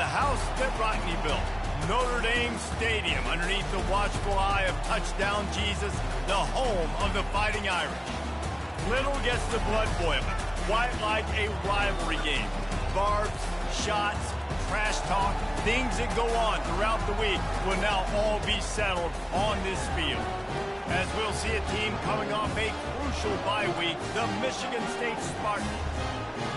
the house that Rodney built. Notre Dame Stadium, underneath the watchful eye of Touchdown Jesus, the home of the Fighting Irish. Little gets the blood boiling, quite like a rivalry game. Barbs, shots, trash talk, things that go on throughout the week will now all be settled on this field. As we'll see a team coming off a crucial bye week, the Michigan State Spartans,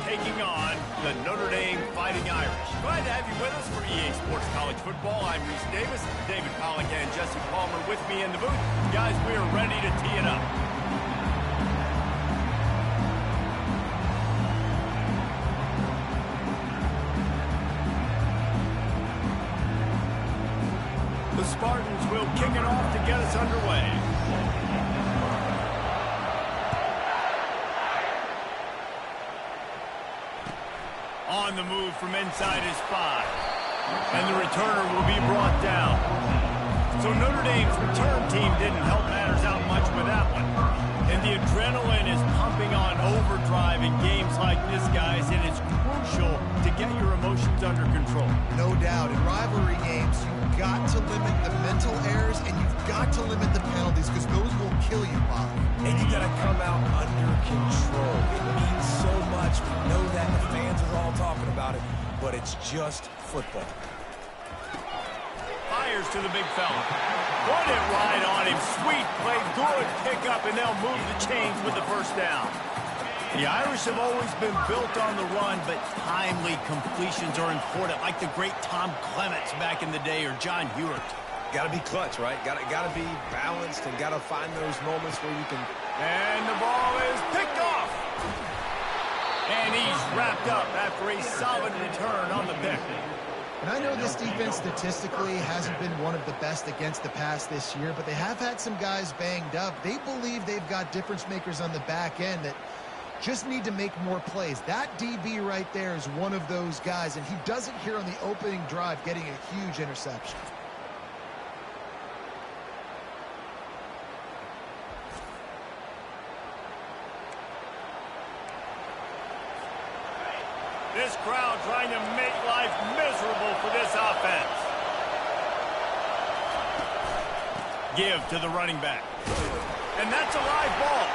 taking on the Notre Dame Fighting Irish. Glad to have you with us for EA Sports College Football. I'm Reese Davis, David Pollack and Jesse Palmer with me in the booth. Guys, we are ready to tee it up. The Spartans will kick it off to get us underway. On the move from inside his 5. And the returner will be brought down. So Notre Dame's return team didn't help matters out much with that one. And the adrenaline is pumping on overdrive in games like this, guys, and it's crucial to get your emotions under control. No doubt. In rivalry games, you've got to limit the mental errors and you've got to limit the penalties because those will kill you, Bob. And you got to come out under control. It means so much. We know that. The fans are all talking about it, but it's just football. Fires to the big fella. Put it right on him. Sweet play. Good pickup, and they'll move the chains with the first down. The Irish have always been built on the run, but timely completions are important, like the great Tom Clements back in the day or John Hewart. Got to be clutch, right? Got to be balanced and got to find those moments where you can... And the ball is picked off. And he's wrapped up after a solid return on the pick. And I know this defense statistically hasn't been one of the best against the pass this year, but they have had some guys banged up. They believe they've got difference makers on the back end that just need to make more plays. That DB right there is one of those guys, and he does it here on the opening drive, getting a huge interception. This crowd trying to make life miserable for this offense. Give to the running back. And that's a live ball.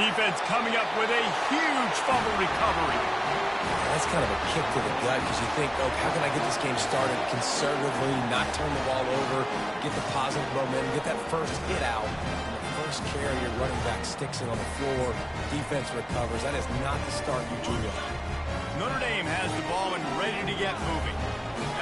Defense coming up with a huge fumble recovery. That's kind of a kick to the gut because you think, oh, how can I get this game started conservatively, not turn the ball over, get the positive momentum, get that first hit out. And the first carry, your running back sticks it on the floor. Defense recovers. That is not the start you drew up. Notre Dame has the ball and ready to get moving.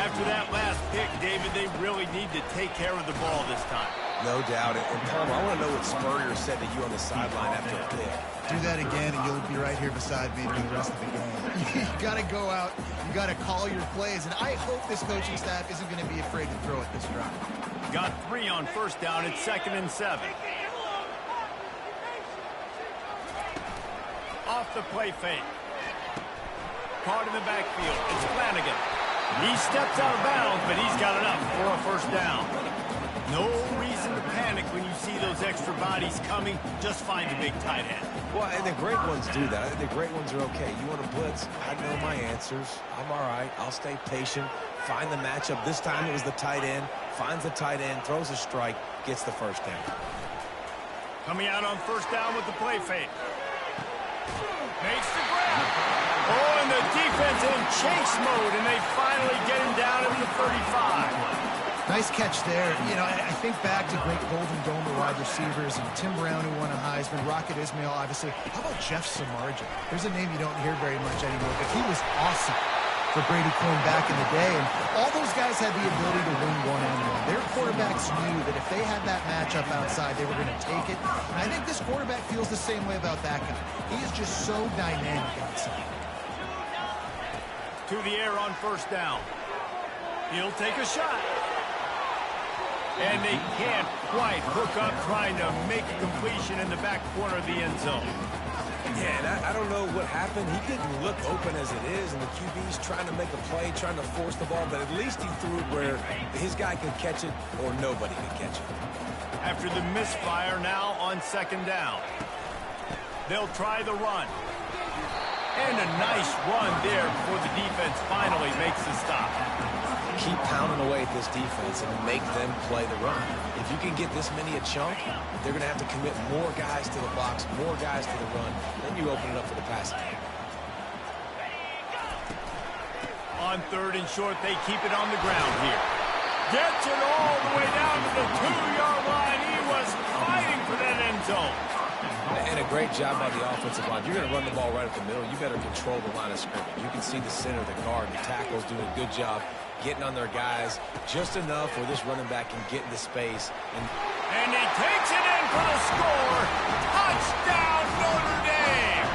After that last pick, David, they really need to take care of the ball this time. No doubt. And Palmer, I want to know what Spurrier said to you on the sideline after a pick. Do that again, and you'll be right here beside me for the rest of the game. You got to go out. You got to call your plays. And I hope this coaching staff isn't going to be afraid to throw it this drive. Got 3 on first down. It's 2nd and 7. Off the play fake. Caught in the backfield. It's Flanagan. He steps out of bounds, but he's got enough for a first down. No reason to panic when you see those extra bodies coming. Just find the big tight end. Well, and the great ones do that. I think the great ones are okay. You want to blitz? I know my answers. I'm all right. I'll stay patient. Find the matchup. This time it was the tight end. Finds the tight end, throws a strike, gets the first down. Coming out on first down with the play fake. Makes the grab. Oh, and the defense in chase mode, and they finally get him down at the 35. Nice catch there. You know, I think back to great Golden Dome wide receivers, and Tim Brown, who won a Heisman, Rocket Ismail, obviously. How about Jeff Samardzija? There's a name you don't hear very much anymore, but he was awesome for Brady Quinn back in the day, and all those guys had the ability to win one-on-one. Their quarterbacks knew that if they had that matchup outside, they were going to take it, and I think this quarterback feels the same way about that guy. He is just so dynamic outside. To the air on first down. He'll take a shot. And they can't quite hook up trying to make a completion in the back corner of the end zone. Yeah, and I don't know what happened. He didn't look open as it is, and the QB's trying to make a play, trying to force the ball, but at least he threw it where his guy could catch it or nobody could catch it. After the misfire, now on second down. They'll try the run. And a nice run there before the defense finally makes the stop. keep pounding away at this defense and make them play the run. If you can get this many a chunk, they're going to have to commit more guys to the box, more guys to the run. Then you open it up for the passing game. On 3rd and short, they keep it on the ground here. Gets it all the way down to the 2-yard line. He was fighting for that end zone. And a great job by the offensive line. You're going to run the ball right at the middle. You better control the line of scrimmage. You can see the center, the guard, the tackles doing a good job getting on their guys just enough where this running back can get into space. And he takes it in for the score. Touchdown, Notre Dame.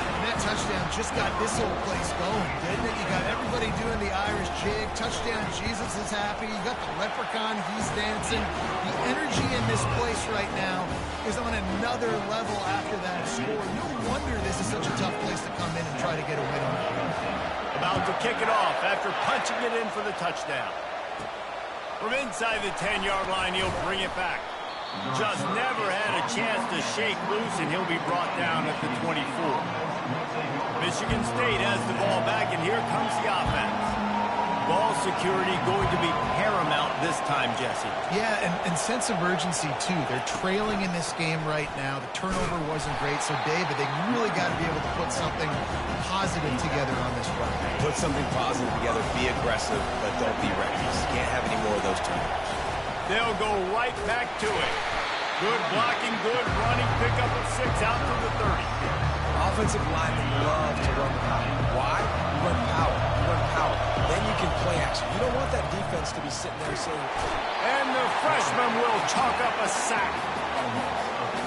And that touchdown just got this whole place going, didn't it? You got everybody doing the Irish jig. Touchdown, Jesus is happy. You got the leprechaun, he's dancing. The energy in this place right now is on another level after that score. No wonder this is such a tough place to come in and try to get a win on the road. About to kick it off after punching it in for the touchdown. From inside the 10-yard line, he'll bring it back. Just never had a chance to shake loose, and he'll be brought down at the 24. Michigan State has the ball back, and here comes the offense. Ball security going to be paramount this time, Jesse. Yeah, and sense of urgency, too. They're trailing in this game right now. The turnover wasn't great, so, David, they really got to be able to put something positive together on this run. Put something positive together, be aggressive, but don't be reckless. Can't have any more of those turnovers. They'll go right back to it. Good blocking, good running, pick up of 6 out to the 30. Offensive linemen love to run power. Why? You run power. You run power. Then you can play action. You don't want that defense to be sitting there saying... And the freshman will chalk up a sack.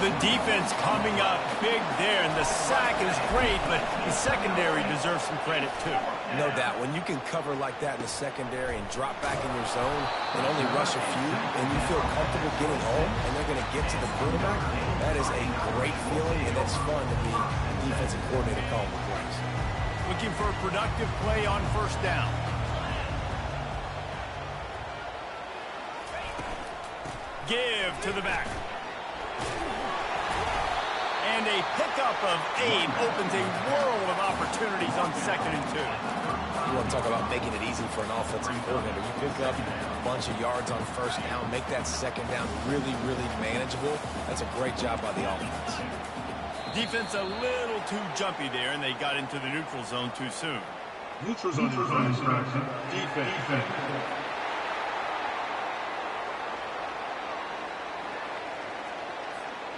The defense coming up big there, and the sack is great, but the secondary deserves some credit, too. No doubt. When you can cover like that in the secondary and drop back in your zone and only rush a few, and you feel comfortable getting home, and they're going to get to the quarterback, that is a great feeling, and it's fun to be a defensive coordinator calling the plays. Looking for a productive play on 1st down. Give to the back. And a pickup of 8 opens a world of opportunities on 2nd and 2. You want to talk about making it easy for an offensive coordinator. You pick up a bunch of yards on 1st down, make that 2nd down really, really manageable. That's a great job by the offense. Defense a little too jumpy there, and they got into the neutral zone too soon. Neutral zone defense.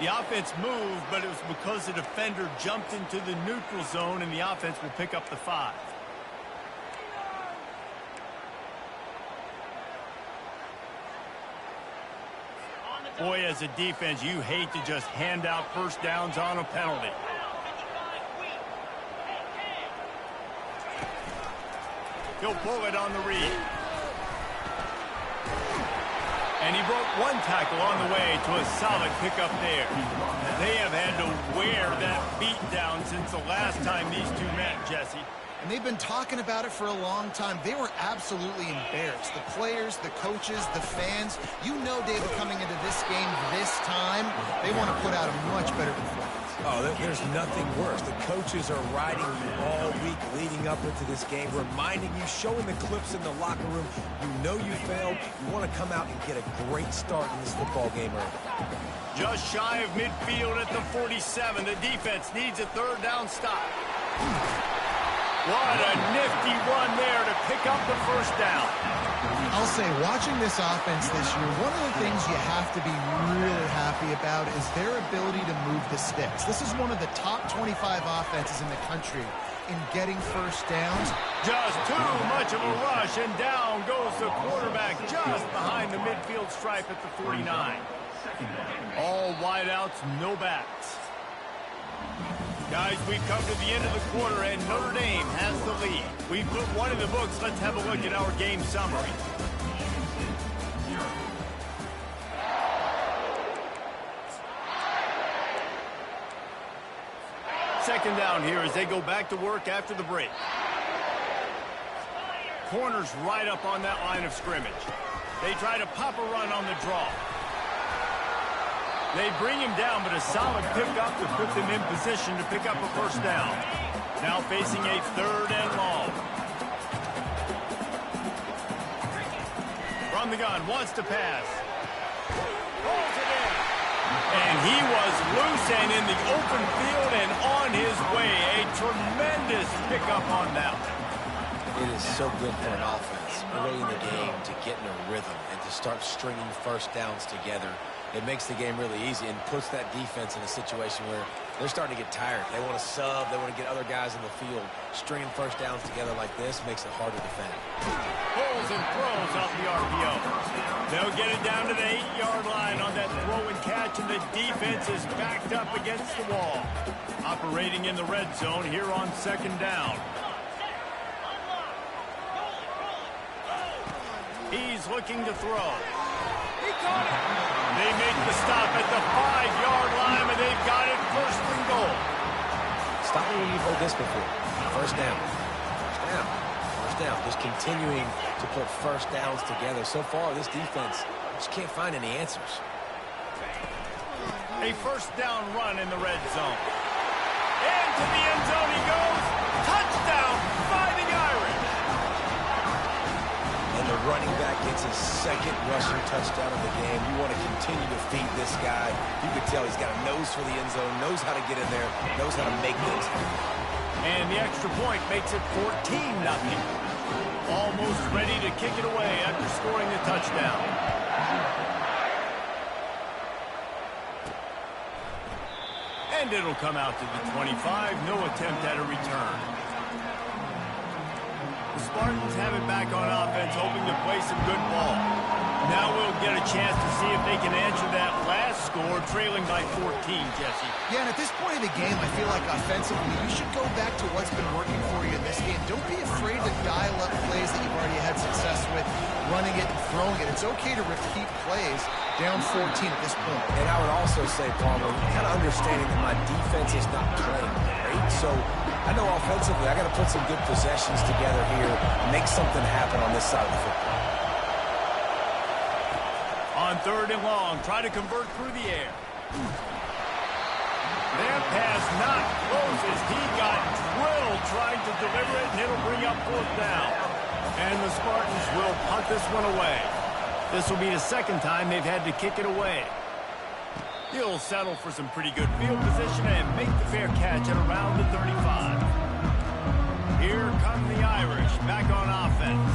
The offense moved, but it was because the defender jumped into the neutral zone, and the offense will pick up the 5. Boy, as a defense, you hate to just hand out 1st downs on a penalty. He'll pull it on the read. And he broke 1 tackle on the way to a solid pickup there. They have had to wear that beat down since the last time these two met, Jesse. And they've been talking about it for a long time. They were absolutely embarrassed. The players, the coaches, the fans. You know, David, coming into this game this time, they want to put out a much better performance. Oh, there's nothing worse. The coaches are riding you all week leading up into this game, reminding you, showing the clips in the locker room. You know you failed. You want to come out and get a great start in this football game early. Just shy of midfield at the 47. The defense needs a 3rd down stop. What a nifty run there to pick up the 1st down. I'll say, watching this offense this year, one of the things you have to be really happy about is their ability to move the sticks. This is one of the top 25 offenses in the country in getting 1st downs. Just too much of a rush, and down goes the quarterback just behind the midfield stripe at the 49. All wideouts, no backs. Guys, we've come to the end of the quarter, and Notre Dame has the lead. We've put 1 in the books. Let's have a look at our game summary. Second down here as they go back to work after the break. Corners right up on that line of scrimmage. They try to pop a run on the draw. They bring him down, but a solid pickup to put them in position to pick up a 1st down. Now facing a 3rd and long. on the gun, wants to pass. Pulls it in. And he was loose and in the open field and on his way. A tremendous pickup on that one. It is so good for an offense early in the game to get in a rhythm and to start stringing first downs together. It makes the game really easy and puts that defense in a situation where they're starting to get tired. They want to sub. They want to get other guys in the field. Stringing first downs together like this makes it hard to defend. Pulls and throws off the RPO. They'll get it down to the 8-yard line on that throw and catch, and the defense is backed up against the wall. Operating in the red zone here on second down. He's looking to throw. He caught it. They make the stop at the 5-yard line, and they've got it first and goal. Stop me when you've heard this before. First down. First down. First down. Just continuing to put first downs together. So far, this defense just can't find any answers. A first down run in the red zone. Into the end zone he goes. Touchdown, Fighting Irish. And the running back gets his second rushing touchdown of the game. You want to continue to feed this guy. You can tell he's got a nose for the end zone, knows how to get in there, knows how to make things happen. And the extra point makes it 14-0. Almost ready to kick it away after scoring the touchdown. And it'll come out to the 25. No attempt at a return. The Spartans have it back on offense, hoping to play some good ball. Now we'll get a chance to see if they can answer that last score, trailing by 14, Jesse. Yeah, and at this point in the game, I feel like offensively, you should go back to what's been working for you in this game. Don't be afraid to dial up plays that you've already had success with, running it and throwing it. It's okay to repeat plays down 14 at this point. And I would also say, Palmer, kind of understanding that my defense is not playing great, so I know offensively I got to put some good possessions together here, make something happen on this side of the football. On third and long, try to convert through the air. Their pass not close as he got drilled trying to deliver it, and it'll bring up fourth down. And the Spartans will punt this one away. This will be the second time they've had to kick it away. He'll settle for some pretty good field position and make the fair catch at around the 35. Here come the Irish back on offense.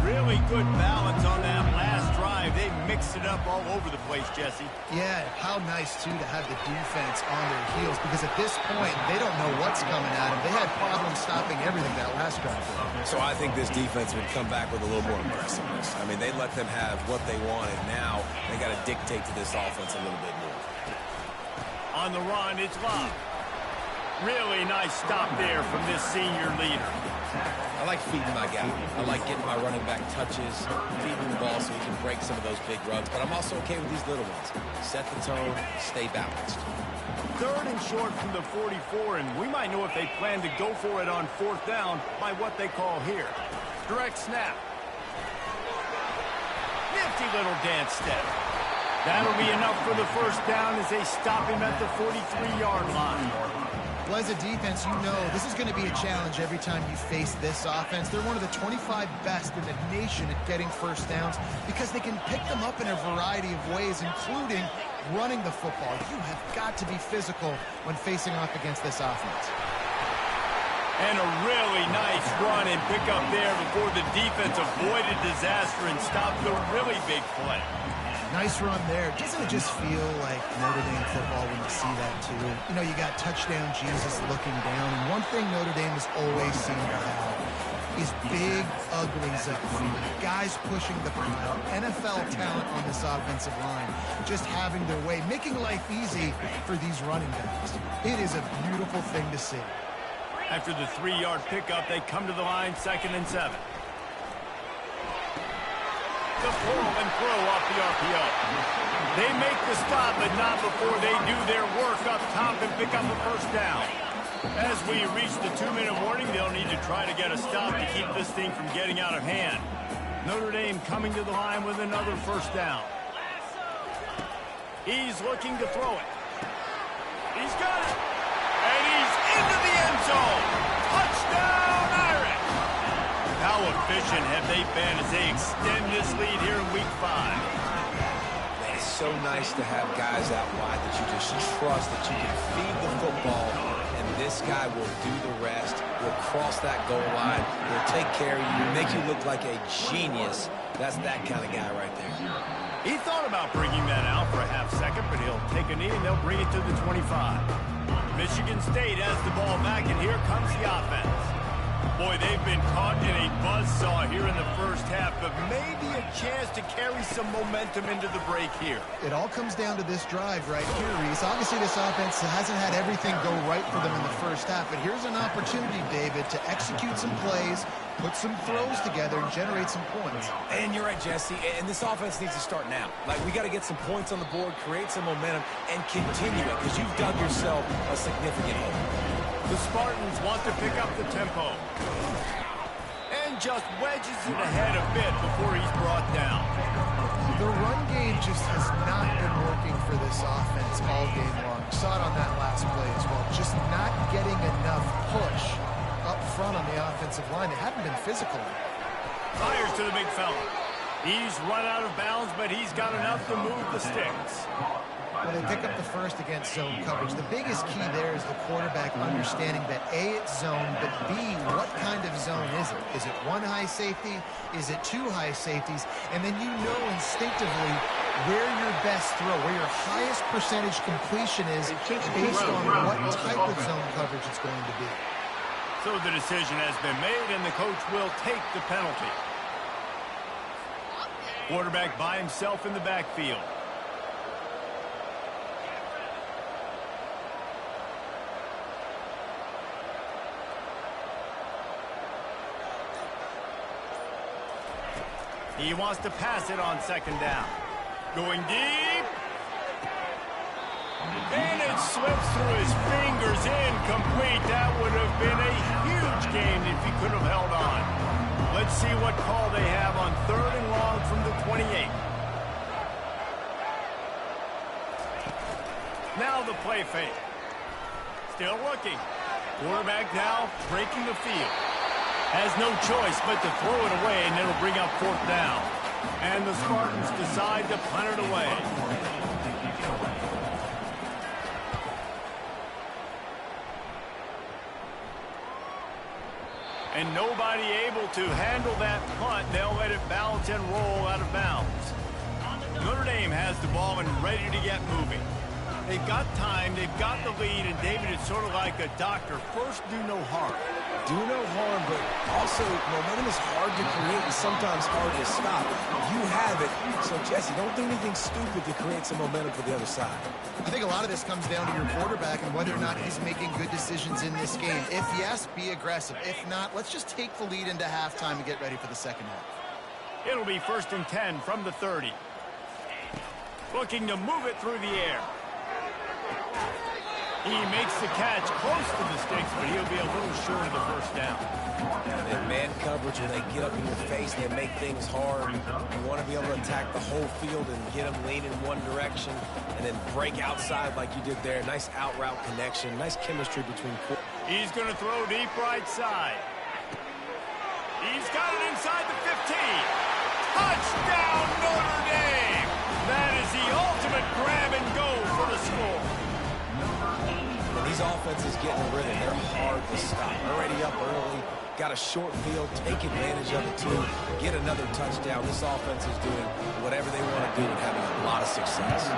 Really good balance on that last drive. They mixed it up all over the place, Jesse. Yeah, how nice, too, to have the defense on their heels, because at this point, they don't know what's coming at them. They had problems stopping everything that last drive. So I think this defense would come back with a little more aggressiveness. I mean, they let them have what they wanted. Now they got to dictate to this offense a little bit more. On the run, it's Love. Really nice stop there from this senior leader. I like feeding my guy. I like getting my running back touches, feeding the ball so he can break some of those big runs. But I'm also okay with these little ones. Set the tone, stay balanced. Third and short from the 44, and we might know if they plan to go for it on fourth down by what they call here. Direct snap. Nifty little dance step. That'll be enough for the first down as they stop him at the 43-yard line. Well, as a defense, you know this is going to be a challenge every time you face this offense. They're one of the 25 best in the nation at getting first downs because they can pick them up in a variety of ways, including running the football. You have got to be physical when facing off against this offense. And a really nice run and pick up there before the defense avoided disaster and stopped the really big play. Nice run there. Doesn't it just feel like Notre Dame football when you see that, too? You know, you got touchdown Jesus looking down, and one thing Notre Dame has always seemed to have is big uglies up front. Guys pushing the pile. NFL talent on this offensive line. Just having their way, making life easy for these running backs. It is a beautiful thing to see. After the 3-yard pickup, they come to the line, 2nd and 7. The pull and throw off the RPO. They make the stop, but not before they do their work up top and pick up a first down. As we reach the 2-minute warning, they'll need to try to get a stop to keep this thing from getting out of hand. Notre Dame coming to the line with another first down. He's looking to throw it. He's got it. And he's into the end zone. Touchdown, Irish. Now How efficient have they been as they extend this lead here in Week 5? Man, it's so nice to have guys out wide that you just trust that you can feed the football, and this guy will do the rest. Will cross that goal line. Will take care of you, make you look like a genius. That's that kind of guy right there. He thought about bringing that out for a half second, but he'll take a knee and they'll bring it to the 25. Michigan State has the ball back, and here comes the offense. Boy, they've been caught in a buzzsaw here in the first half, but maybe a chance to carry some momentum into the break here. It all comes down to this drive right here, Reese. Obviously, this offense hasn't had everything go right for them in the first half, but here's an opportunity, David, to execute some plays, put some throws together, and generate some points. And you're right, Jesse, and this offense needs to start now. Like, we got to get some points on the board, create some momentum, and continue it, because you've dug yourself a significant hole. The Spartans want to pick up the tempo. And just wedges it ahead a bit before he's brought down. The run game just has not been working for this offense all game long. Saw it on that last play as well. Just not getting enough push up front on the offensive line. They haven't been physical. Fires to the big fella. He's run out of bounds, but he's got enough to move the sticks. Well, they pick up the first against zone coverage. The biggest key there is the quarterback understanding that A, it's zone, but B, what kind of zone is it? Is it one high safety? Is it two high safeties? And then you know instinctively where your best throw, where your highest percentage completion is based on what type of zone coverage it's going to be. So the decision has been made, and the coach will take the penalty. Quarterback by himself in the backfield. He wants to pass it on second down. Going deep. And it slips through his fingers, incomplete. That would have been a huge gain if he could have held on. Let's see what call they have on 3rd and long from the 28. Now the play fake. Still looking. Quarterback now breaking the field. Has no choice but to throw it away, and it'll bring up 4th down. And the Spartans decide to punt it away. And nobody able to handle that punt. They'll let it bounce and roll out of bounds. Notre Dame has the ball and ready to get moving. They've got time, they've got the lead, and David, it's sort of like a doctor. First, do no harm. Do no harm, but also momentum is hard to create and sometimes hard to stop. You have it, so Jesse, don't do anything stupid to create some momentum for the other side. I think a lot of this comes down to your quarterback and whether or not he's making good decisions in this game. If yes, be aggressive. If not, let's just take the lead into halftime and get ready for the second half. It'll be 1st and 10 from the 30. Looking to move it through the air. He makes the catch close to the sticks, but he'll be a little short of the 1st down. In man coverage, when they get up in your face, they make things hard. You want to be able to attack the whole field and get them leaning one direction and then break outside like you did there. Nice out route connection, nice chemistry between. He's going to throw deep right side. He's got it inside the 15. Touchdown, Notre Dame! That is the ultimate grab and go for the score. And these offenses get in a rhythm. They're hard to stop. Already up early, got a short field, take advantage of it too, get another touchdown. This offense is doing whatever they want to do and having a lot of success.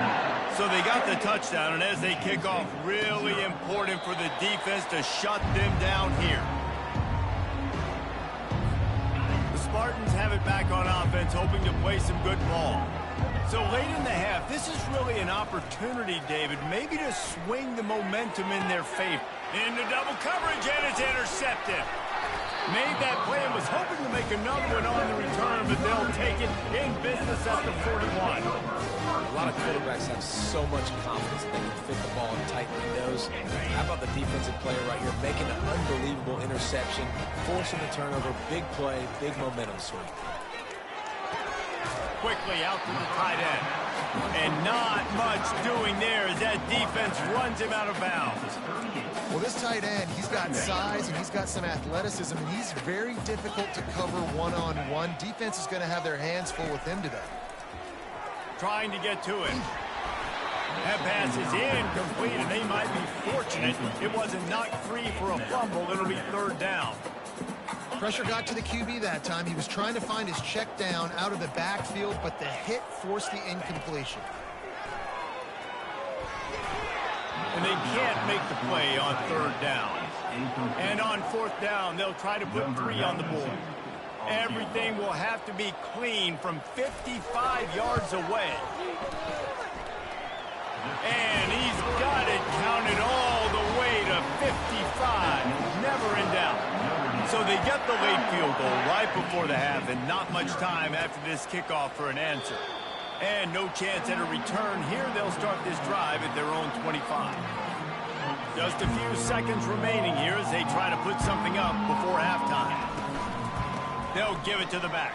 So they got the touchdown, and as they kick off, really important for the defense to shut them down here. The Spartans have it back on offense, hoping to play some good ball. So late in the half, this is really an opportunity, David, maybe to swing the momentum in their favor. Into double coverage, and it's intercepted. Made that play and was hoping to make another one on the return, but they'll take it in business at the 41. A lot of quarterbacks have so much confidence that they can fit the ball in tight windows. How about the defensive player right here making an unbelievable interception, forcing the turnover, big play, big momentum swing. Quickly out to the tight end. And not much doing there as that defense runs him out of bounds. Well, this tight end, he's got size and he's got some athleticism, and he's very difficult to cover one-on-one. Defense is going to have their hands full with him today. Trying to get to it. That pass is incomplete, and they might be fortunate it wasn't knocked free for a fumble. It'll be third down. Pressure got to the QB that time. He was trying to find his check down out of the backfield, but the hit forced the incompletion. And they can't make the play on third down. And on fourth down, they'll try to put 3 on the board. Everything will have to be clean from 55 yards away. And he's got it counted all the way to 55. Never in doubt. So they get the late field goal right before the half, and not much time after this kickoff for an answer. And no chance at a return here. They'll start this drive at their own 25. Just a few seconds remaining here as they try to put something up before halftime. They'll give it to the back.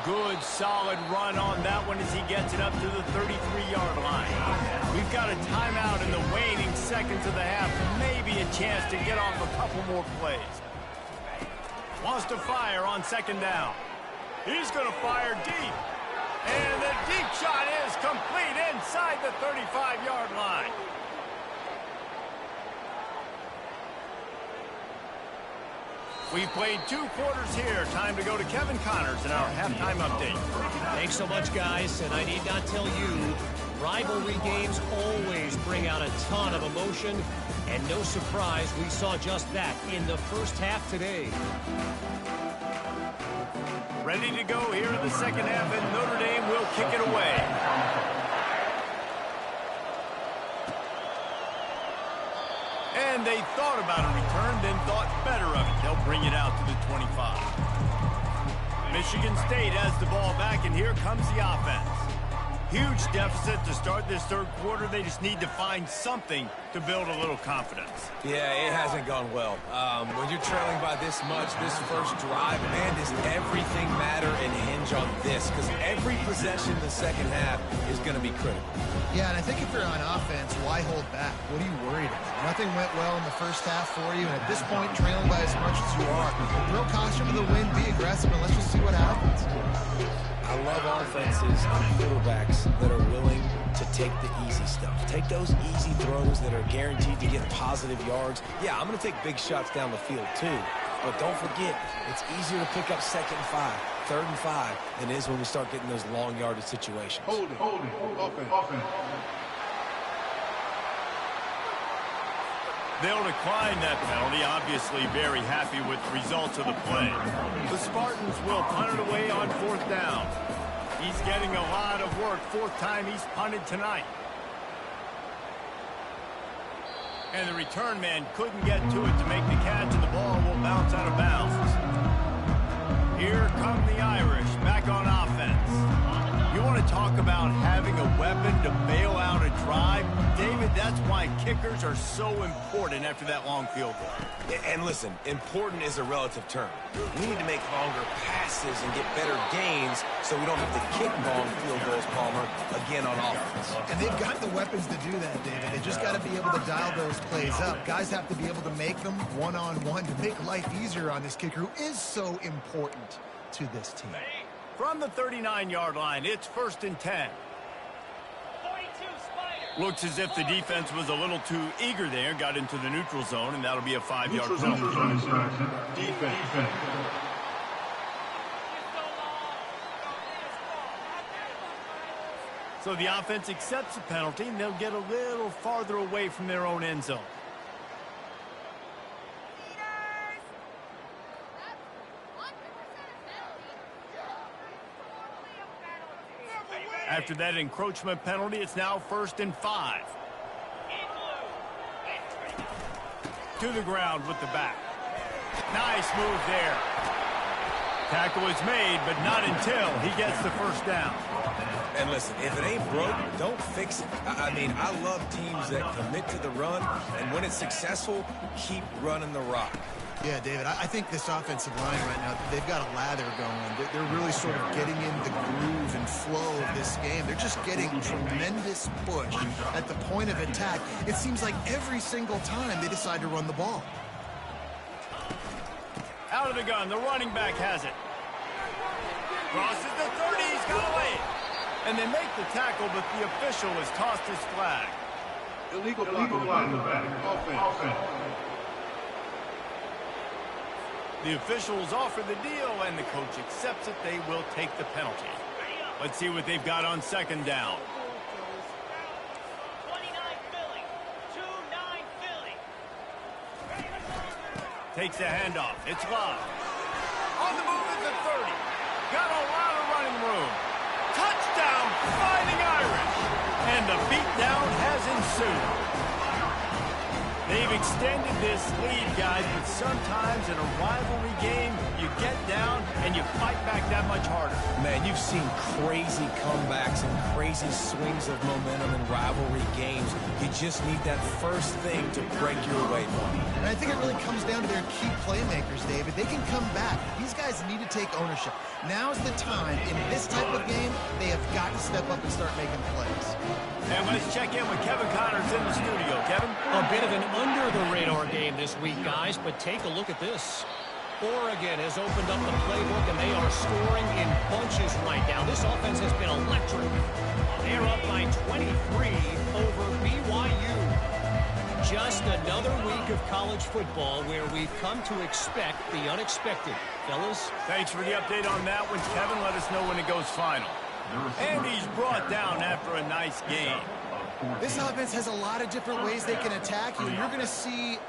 Good, solid run on that one as he gets it up to the 33-yard line. We've got a timeout in the waning seconds of the half. Maybe a chance to get off a couple more plays. Wants to fire on second down. He's going to fire deep. And the deep shot is complete inside the 35-yard line. We played 2 quarters here. Time to go to Kevin Connors in our halftime update. Thanks so much, guys. And I need not tell you, rivalry games always bring out a ton of emotion. And no surprise, we saw just that in the first half today. Ready to go here in the second half, and Notre Dame will kick it away. And they thought about a return, then thought better of it. They'll bring it out to the 25. Michigan State has the ball back, and here comes the offense. Huge deficit to start this third quarter. They just need to find something to build a little confidence. Yeah, it hasn't gone well. When you're trailing by this much, this first drive, man, does everything matter and hinge on this? Because every possession in the second half is going to be critical. Yeah, and I think if you're on offense, why hold back? What are you worried about? Nothing went well in the first half for you, and at this point, trailing by as much as you are, throw caution to the wind, be aggressive, and let's just see what happens. I love offenses and quarterbacks that are willing to take the easy stuff. Take those easy throws that are guaranteed to get positive yards. Yeah, I'm going to take big shots down the field too. But don't forget, it's easier to pick up 2nd and 5, 3rd and 5 than it is when we start getting those long yardage situations. Hold it. Offense. They'll decline that penalty, obviously very happy with the results of the play. The Spartans will punt it away on 4th down. He's getting a lot of work. 4th time he's punted tonight. And the return man couldn't get to it to make the catch, and the ball will bounce out of bounds. Here come the Irish back on offense. You want to talk about having a weapon to bail out a drive? David, that's why kickers are so important after that long field goal. And listen, important is a relative term. We need to make longer passes and get better gains so we don't have to kick long field goals, Palmer, again on offense. And they've got the weapons to do that, David. They just got to be able to dial those plays up. Guys have to be able to make them one-on-one to make life easier on this kicker, who is so important to this team. From the 39-yard line, it's 1st and 10. Looks as if the defense was a little too eager there, got into the neutral zone, and that'll be a 5-yard penalty. Defense. So the offense accepts the penalty, and they'll get a little farther away from their own end zone. After that encroachment penalty, it's now 1st and 5. To the ground with the back. Nice move there. Tackle is made, but not until he gets the 1st down. And listen, if it ain't broke, don't fix it. I mean, I love teams that commit to the run, and when it's successful, keep running the rock. Yeah, David, I think this offensive line right now, they've got a lather going. They're really sort of getting in the groove and flow of this game. They're just getting tremendous push at the point of attack. It seems like every single time they decide to run the ball. Out of the gun, the running back has it. Crosses the 30, he's got away. And they make the tackle, but the official has tossed his flag. Illegal flag in the back. Offense. The officials offer the deal, and the coach accepts it. They will take the penalty. Let's see what they've got on second down. 29 Philly. 2-9 Philly. Takes the handoff. It's Love. On the move at the 30. Got a lot of running room. Touchdown, Fighting Irish. And the beatdown has ensued. They've extended this lead, guys, but sometimes in a rivalry game, you get down and you fight back that much harder. Man, you've seen crazy comebacks and crazy swings of momentum in rivalry games. You just need that first thing to break your way from. And I think it really comes down to their key playmakers, David. They can come back. These guys need to take ownership. Now's the time. In this type of game, they have got to step up and start making plays. And let's check in with Kevin Connors in the studio. Kevin? A bit of an under-the-radar game this week, guys, but take a look at this. Oregon has opened up the playbook, and they are scoring in bunches right now. This offense has been electric. They're up by 23 over BYU. Just another week of college football where we've come to expect the unexpected. Fellas? Thanks for the update on that one, Kevin. Let us know when it goes final. And he's brought down after a nice game. This offense has a lot of different ways they can attack you, and you're going to see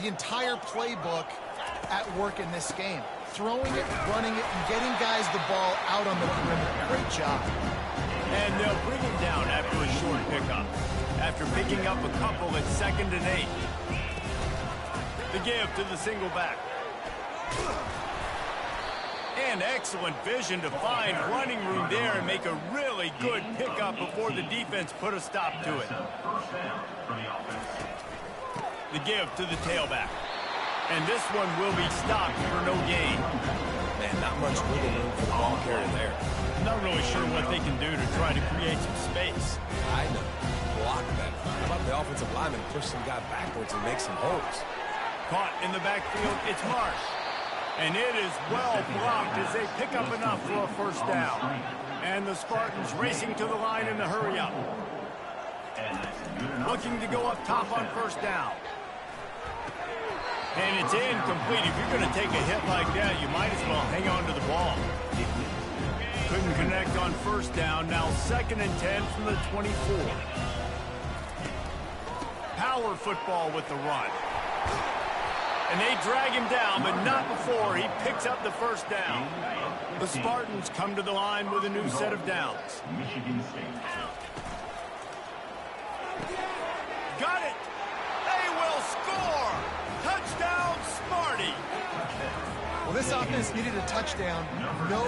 the entire playbook at work in this game. Throwing it, running it, and getting guys the ball out on the perimeter. Great job. And they'll bring him down after a short pickup. After picking up a couple at 2nd and 8. The give to the single back. And excellent vision to find running room there and make a really good pickup before the defense put a stop to it. The give to the tailback. And this one will be stopped for no gain. Man, not much wiggle room for the ball carrier there. Not really sure what they can do to try to create some space. I know. Block that. How about the offensive lineman push some guy backwards and make some holes? Caught in the backfield, it's Marsh. And it is well blocked as they pick up enough for a first down. And the Spartans racing to the line in the hurry up. Looking to go up top on first down. And it's incomplete. If you're going to take a hit like that, you might as well hang on to the ball. Couldn't connect on first down. Now 2nd and 10 from the 24. Power football with the run. And they drag him down, but not before he picks up the first down. The Spartans come to the line with a new set of downs. Got it! They will score! Touchdown, Sparty! Well, this offense needed a touchdown. No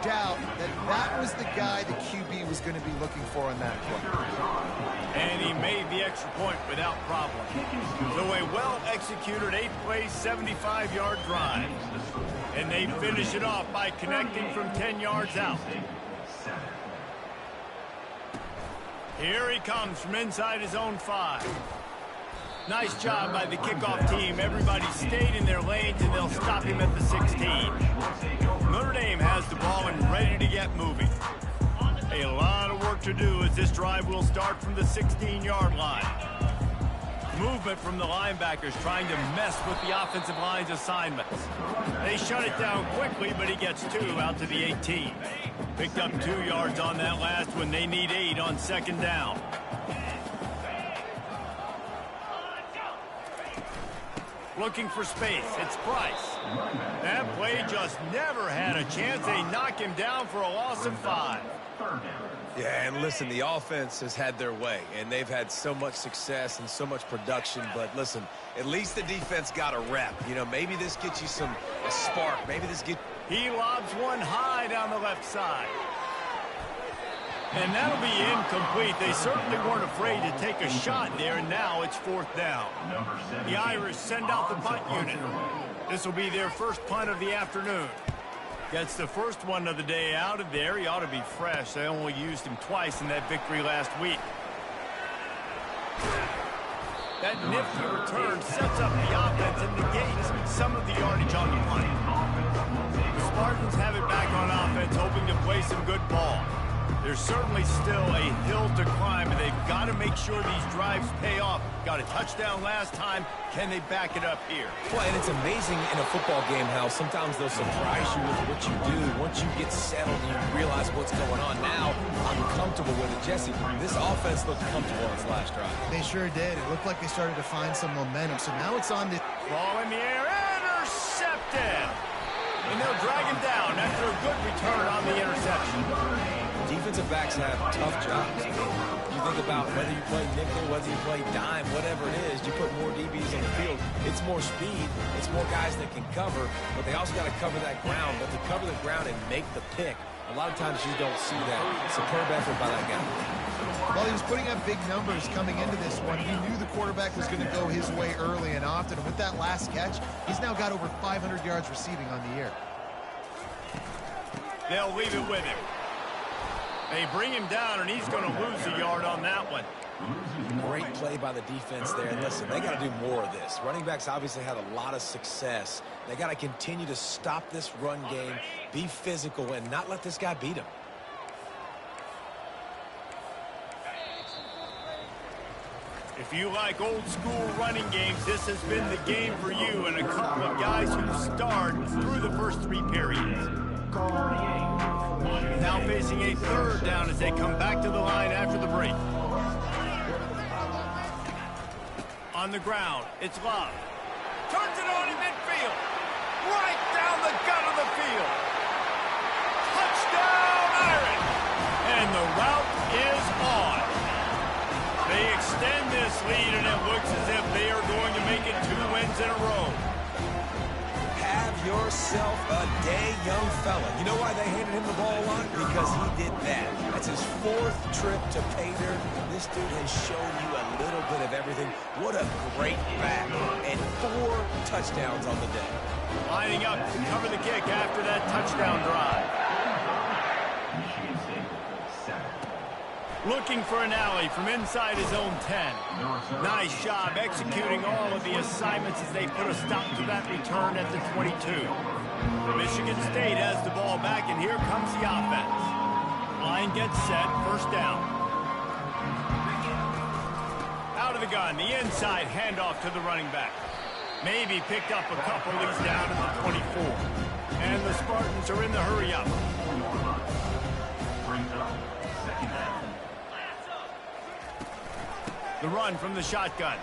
doubt that that was the guy the QB was going to be looking for on that play. And he made the extra point without problem. So a well-executed 8-play, 75-yard drive. And they finish it off by connecting from 10 yards out. Here he comes from inside his own 5. Nice job by the kickoff team. Everybody stayed in their lanes, and they'll stop him at the 16. Notre Dame has the ball and ready to get moving. A lot of work to do as this drive will start from the 16-yard line. Movement from the linebackers trying to mess with the offensive line's assignments. They shut it down quickly, but he gets 2 out to the 18. Picked up 2 yards on that last one. They need 8 on 2nd down. Looking for space. It's Price. That play just never had a chance. They knock him down for a loss of 5. Yeah, and listen, the offense has had their way, and they've had so much success and so much production. But listen, at least the defense got a rep. You know, maybe this gets you a spark. Maybe this gets... He lobs one high down the left side. And that'll be incomplete. They certainly weren't afraid to take a shot there, and now it's 4th down. The Irish send out the punt unit. This will be their first punt of the afternoon. Gets the first one of the day out of there. He ought to be fresh. They only used him twice in that victory last week. That nifty return sets up the offense and negates some of the yardage on the punt. The Spartans have it back on offense, hoping to play some good ball. There's certainly still a hill to climb, and they've got to make sure these drives pay off. Got a touchdown last time. Can they back it up here? Well, and it's amazing in a football game how sometimes they'll surprise you with what you do. Once you get settled and you realize what's going on, now I'm comfortable with it. Jesse, this offense looked comfortable on its last drive. They sure did. It looked like they started to find some momentum. So now it's on the... Ball in the air, intercepted! And they'll drag him down after a good return on the interception. Defensive backs have tough jobs. You think about whether you play nickel, whether you play dime, whatever it is, you put more DBs on the field. It's more speed. It's more guys that can cover, but they also got to cover that ground. But to cover the ground and make the pick, a lot of times you don't see that. Superb effort by that guy. Well, he was putting up big numbers coming into this one. He knew the quarterback was going to go his way early and often. And with that last catch, he's now got over 500 yards receiving on the year. They'll leave it with him. They bring him down, and he's going to lose a yard on that one. Great play by the defense there. And listen, they got to do more of this. Running backs obviously had a lot of success. They got to continue to stop this run game, be physical, and not let this guy beat him. If you like old school running games, this has been the game for you, and a couple of guys who starred through the first three periods. Now facing a third down as they come back to the line after the break. On the ground, it's Love. Turns it on in midfield. Right down the gut of the field. Touchdown, Iron! And the route is on. They extend this lead, and it looks as if they are going to make it 2 wins in a row. Have yourself a day, young fella. You know why they handed him the ball a lot? Because he did that. That's his 4th trip to pay dirt. This dude has shown you a little bit of everything. What a great back. And 4 touchdowns on the day. Lining up to cover the kick after that touchdown drive. Looking for an alley from inside his own 10. Nice job executing all of the assignments as they put a stop to that return at the 22. Michigan State has the ball back, and here comes the offense. Line gets set, first down. Out of the gun, the inside handoff to the running back. Maybe picked up a couple. He's down at the 24. And the Spartans are in the hurry up. The run from the shotgun.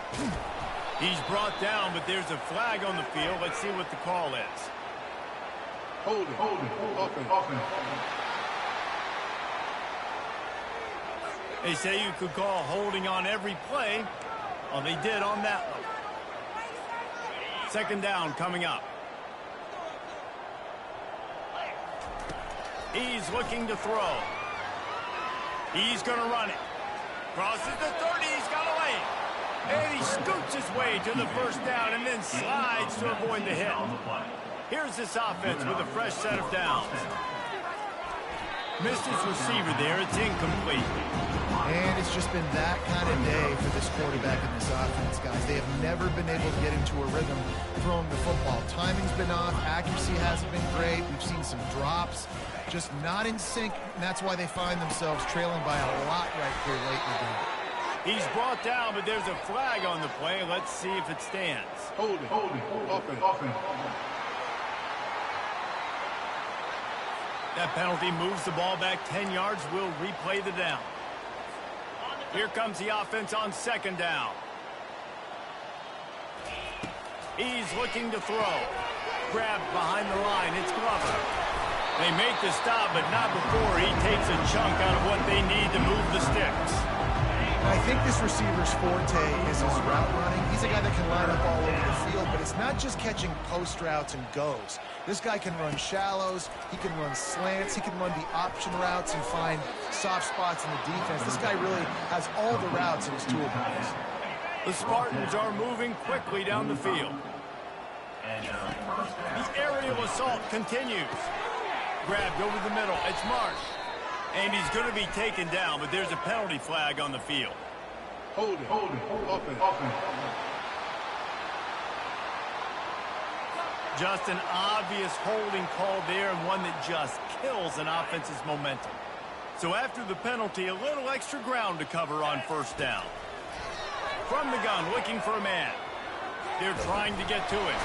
He's brought down, but there's a flag on the field. Let's see what the call is. Hold it. Offense. They say you could call holding on every play. Well, they did on that one. Second down coming up. He's looking to throw. He's going to run it. Crosses the 30, he's got a lane. And he scoots his way to the first down and then slides to avoid the hit. Here's this offense with a fresh set of downs. Missed his receiver there, it's incomplete. And it's just been that kind of day for this quarterback and this offense, guys. They have never been able to get into a rhythm throwing the football. Timing's been off, accuracy hasn't been great. We've seen some drops, just not in sync, and that's why they find themselves trailing by a lot right here late in the game. He's brought down, but there's a flag on the play. Let's see if it stands. Hold it. Offense. That penalty moves the ball back 10 yards. We'll replay the down. Here comes the offense on second down. He's looking to throw. Grabbed behind the line. It's Glover. They make the stop, but not before he takes a chunk out of what they need to move the sticks. I think this receiver's forte is his route running. He's a guy that can line up all over the field, but it's not just catching post routes and goes. This guy can run shallows, he can run slants, he can run the option routes and find soft spots in the defense. This guy really has all the routes in his toolbox. The Spartans are moving quickly down the field. The aerial assault continues. Grabbed over the middle. It's Marsh. And he's going to be taken down, but there's a penalty flag on the field. Hold it. Offense. Just an obvious holding call there, and one that just kills an offense's momentum. So after the penalty, a little extra ground to cover on first down. From the gun, looking for a man. They're trying to get to him.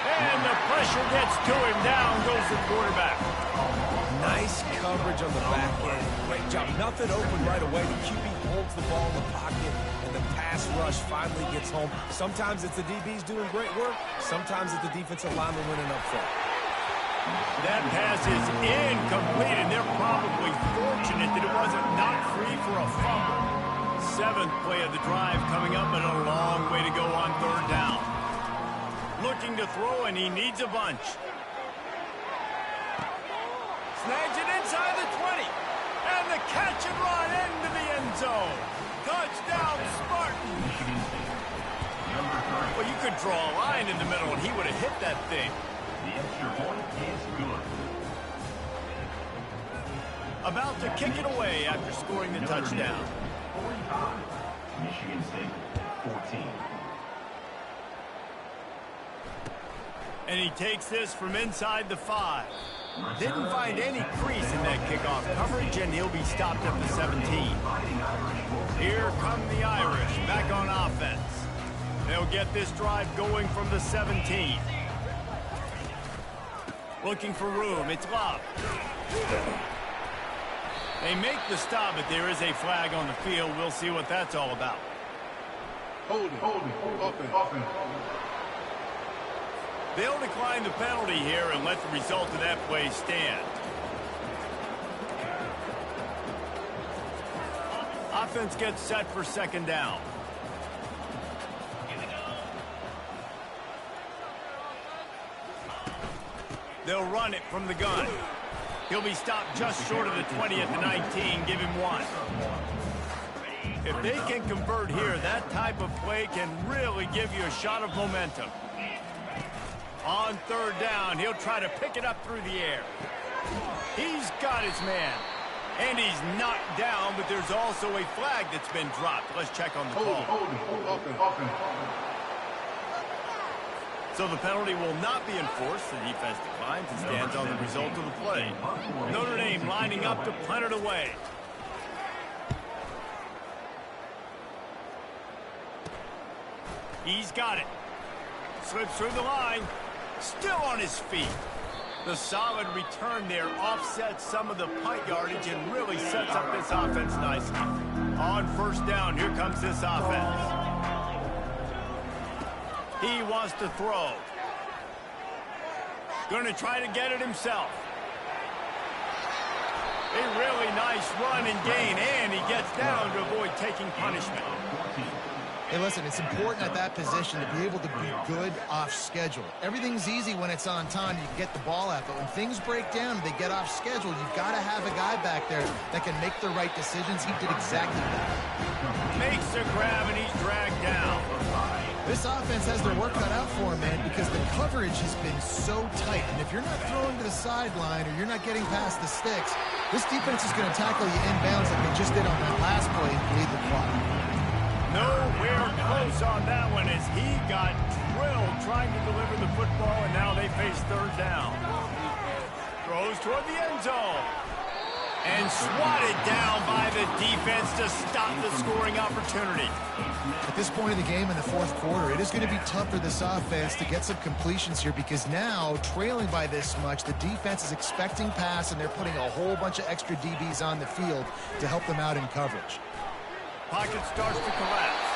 And the pressure gets to him. Down goes the quarterback. Nice coverage on the back end. Great job. Nothing open right away. The QB holds the ball in the pocket, and the pass rush finally gets home. Sometimes it's the DBs doing great work. Sometimes it's the defensive lineman winning up front. That pass is incomplete, and they're probably fortunate that it wasn't knocked free for a fumble. 7th play of the drive coming up, but a long way to go on third down. Looking to throw, and he needs a bunch. Snags it inside the 20. And the catch and run into the end zone. Touchdown, Spartans. Well, you could draw a line in the middle, and he would have hit that thing. The extra point is good. About to kick it away after scoring the touchdown. 45. Michigan State 14. And he takes this from inside the 5. Didn't find any crease in that kickoff coverage, and he'll be stopped at the 17. Here come the Irish back on offense. They'll get this drive going from the 17. Looking for room. It's Love. They make the stop, but there is a flag on the field. We'll see what that's all about. Hold it. Offense. They'll decline the penalty here and let the result of that play stand. Offense gets set for second down. They'll run it from the gun. He'll be stopped just short of the 20 at the 19. Give him 1. If they can convert here, that type of play can really give you a shot of momentum. On third down, he'll try to pick it up through the air. He's got his man. And he's knocked down, but there's also a flag that's been dropped. Let's check on the call. Offense. So the penalty will not be enforced. The defense declines and stands on the result of the play. Notre Dame lining up to punt it away. He's got it. Slips through the line. Still on his feet. The solid return there offsets some of the punt yardage and really sets up this offense nicely. On first down, here comes this offense. He wants to throw. Going to try to get it himself. A really nice run and gain, and he gets down to avoid taking punishment. Hey, listen, it's important at that position to be able to be good off schedule. Everything's easy when it's on time. You can get the ball out, but when things break down and they get off schedule, you've got to have a guy back there that can make the right decisions. He did exactly that. Makes a grab, and he's dragged down. This offense has their work cut out for him, man, because the coverage has been so tight. And if you're not throwing to the sideline or you're not getting past the sticks, this defense is going to tackle you inbounds like they just did on that last play and bleed the clock. Nowhere close on that one as he got drilled trying to deliver the football, and now they face third down. Throws toward the end zone. And swatted down by the defense to stop the scoring opportunity. At this point in the game in the fourth quarter, it is going to be tough for this offense to get some completions here because now, trailing by this much, the defense is expecting pass, and they're putting a whole bunch of extra DBs on the field to help them out in coverage. Pocket starts to collapse.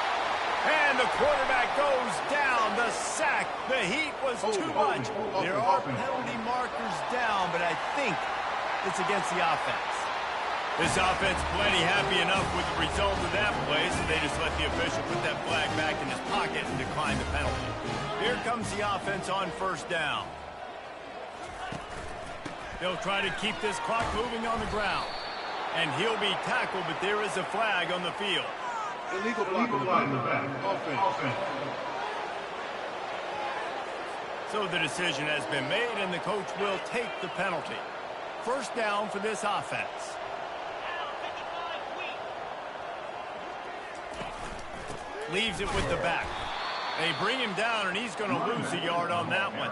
And the quarterback goes down. The sack. The heat was too much. There are penalty markers down, but I think it's against the offense. This offense plenty happy enough with the result of that play, so they just let the official put that flag back in his pocket and decline the penalty. Here comes the offense on first down. They'll try to keep this clock moving on the ground. And he'll be tackled, but there is a flag on the field. Illegal block in the back. Offense. So the decision has been made, and the coach will take the penalty. First down for this offense. Leaves it with the back. They bring him down, and he's going to lose a yard on that one.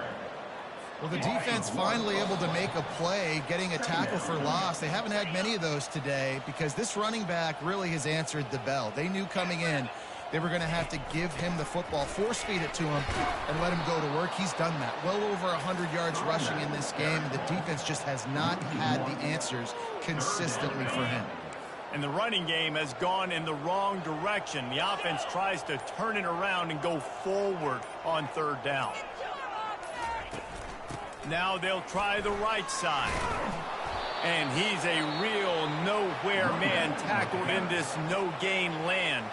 Well, the defense finally able to make a play, getting a tackle for loss. They haven't had many of those today because this running back really has answered the bell. They knew coming in they were going to have to give him the football, force feed it to him, and let him go to work. He's done that. Well over 100 yards rushing in this game. The defense just has not had the answers consistently for him. And the running game has gone in the wrong direction. The offense tries to turn it around and go forward on third down. Now they'll try the right side. And he's a real nowhere man tackled in this no-gain land.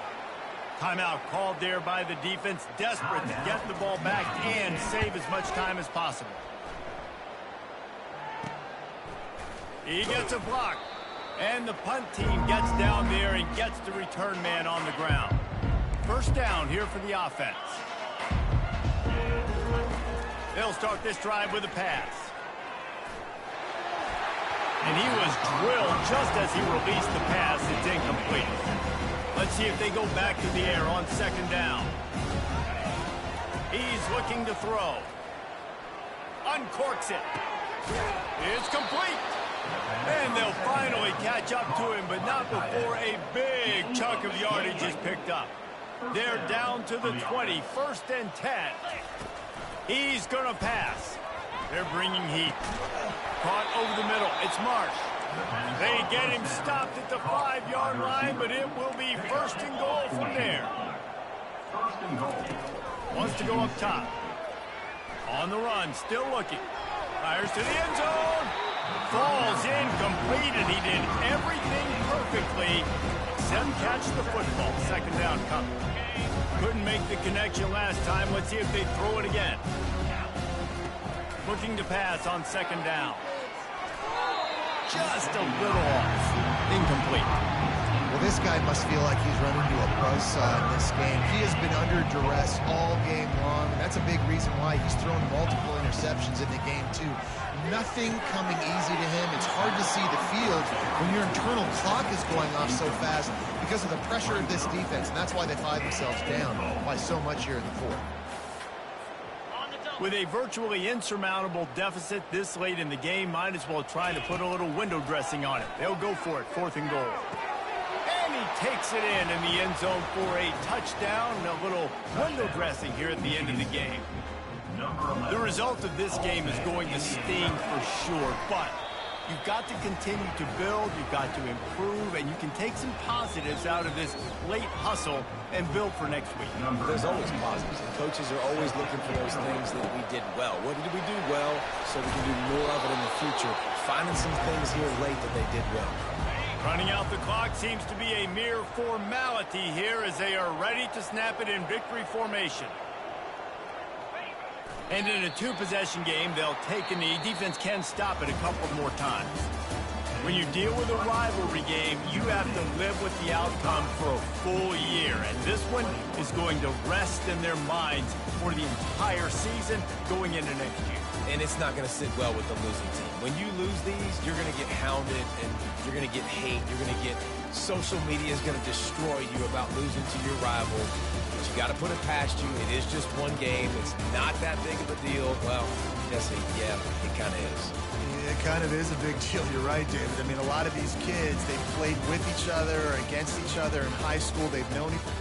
Timeout called there by the defense, desperate to get the ball back and save as much time as possible. He gets a block. And the punt team gets down there and gets the return man on the ground. First down here for the offense. They'll start this drive with a pass. And he was drilled just as he released the pass. It's incomplete. Let's see if they go back to the air on second down. He's looking to throw. Uncorks it. It's complete. And they'll finally catch up to him, but not before a big chunk of yardage is picked up. They're down to the 20, first and 10. He's going to pass. They're bringing heat. Caught over the middle. It's Marsh. They get him stopped at the 5-yard line, but it will be first and goal from there. Wants to go up top. On the run, still looking. Fires to the end zone. Falls incomplete, and he did everything perfectly except catch the football. Second down coming. Couldn't make the connection last time. Let's see if they throw it again. Looking to pass on second down. Just a little off. Incomplete. Well, this guy must feel like he's run into a buzzsaw in this game. He has been under duress all game long. That's a big reason why he's thrown multiple interceptions in the game, too. Nothing coming easy to him. It's hard to see the field when your internal clock is going off so fast because of the pressure of this defense, and that's why they find themselves down by so much here in the fourth. With a virtually insurmountable deficit this late in the game, might as well try to put a little window dressing on it. They'll go for it, fourth and goal. And he takes it in the end zone for a touchdown and a little window dressing here at the end of the game. The result of this game is going to sting for sure, but you've got to continue to build, you've got to improve, and you can take some positives out of this late hustle and build for next week. There's always positives. The coaches are always looking for those things that we did well. What did we do well so we can do more of it in the future? Finding some things here late that they did well. Running out the clock seems to be a mere formality here as they are ready to snap it in victory formation. And in a two-possession game, they'll take a knee. Defense can stop it a couple more times. When you deal with a rivalry game, you have to live with the outcome for a full year. And this one is going to rest in their minds for the entire season going into next year. And it's not going to sit well with the losing team. When you lose these, you're going to get hounded and you're going to get hate. You're going to get social media is going to destroy you about losing to your rival. But you got to put it past you. It is just one game. It's not that big of a deal. Well, Jesse, yeah, it kind of is. It kind of is a big deal. You're right, David. I mean, a lot of these kids, they've played with each other or against each other in high school. They've known each other.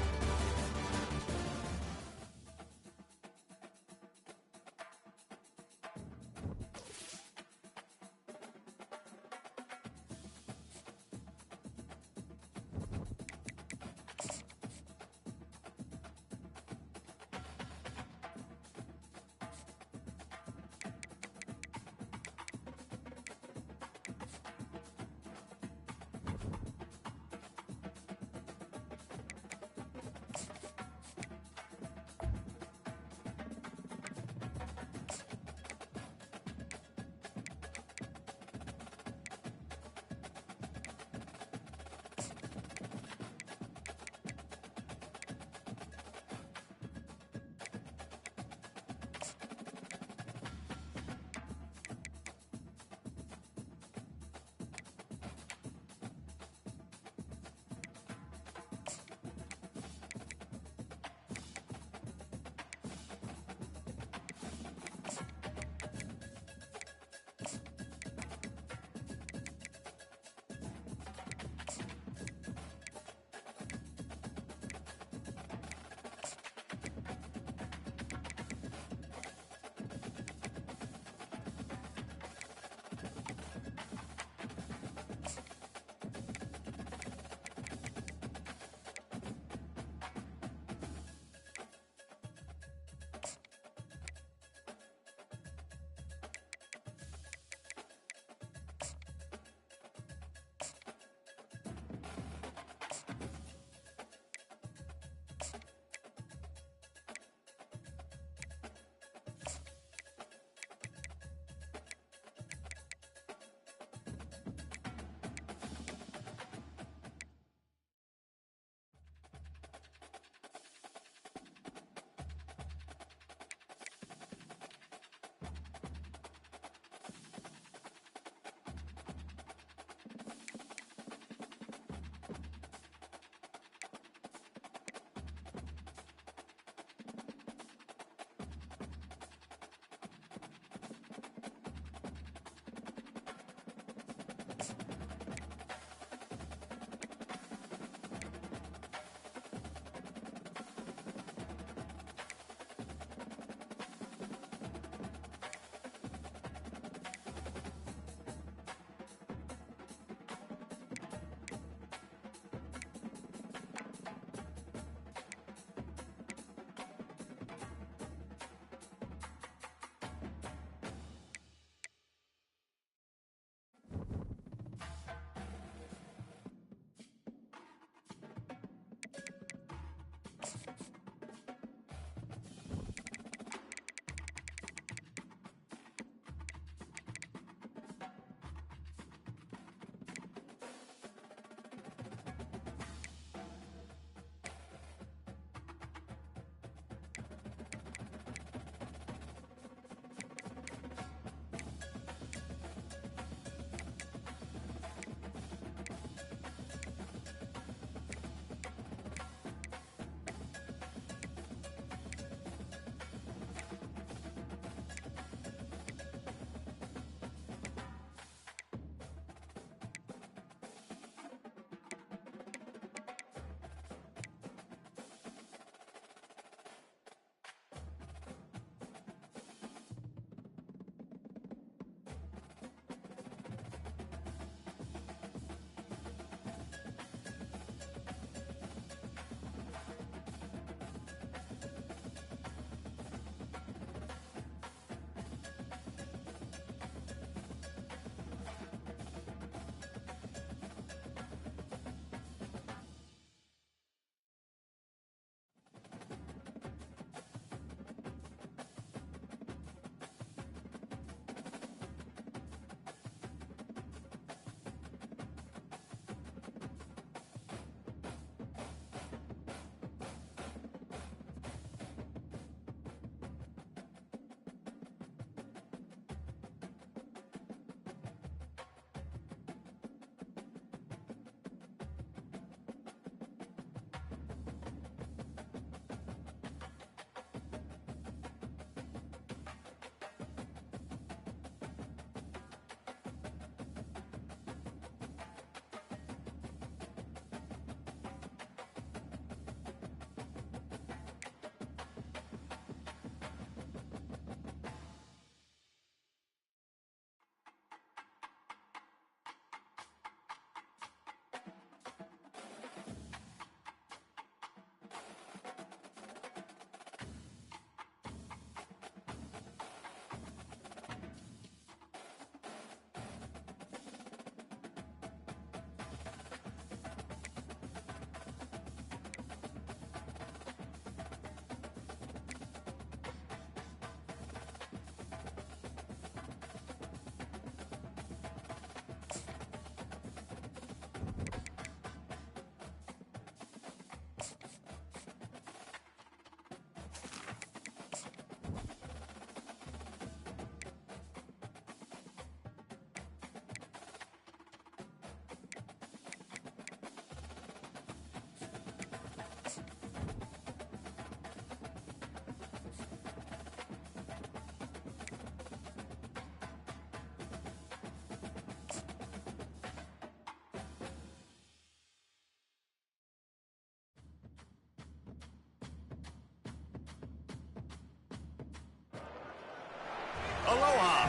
Aloha.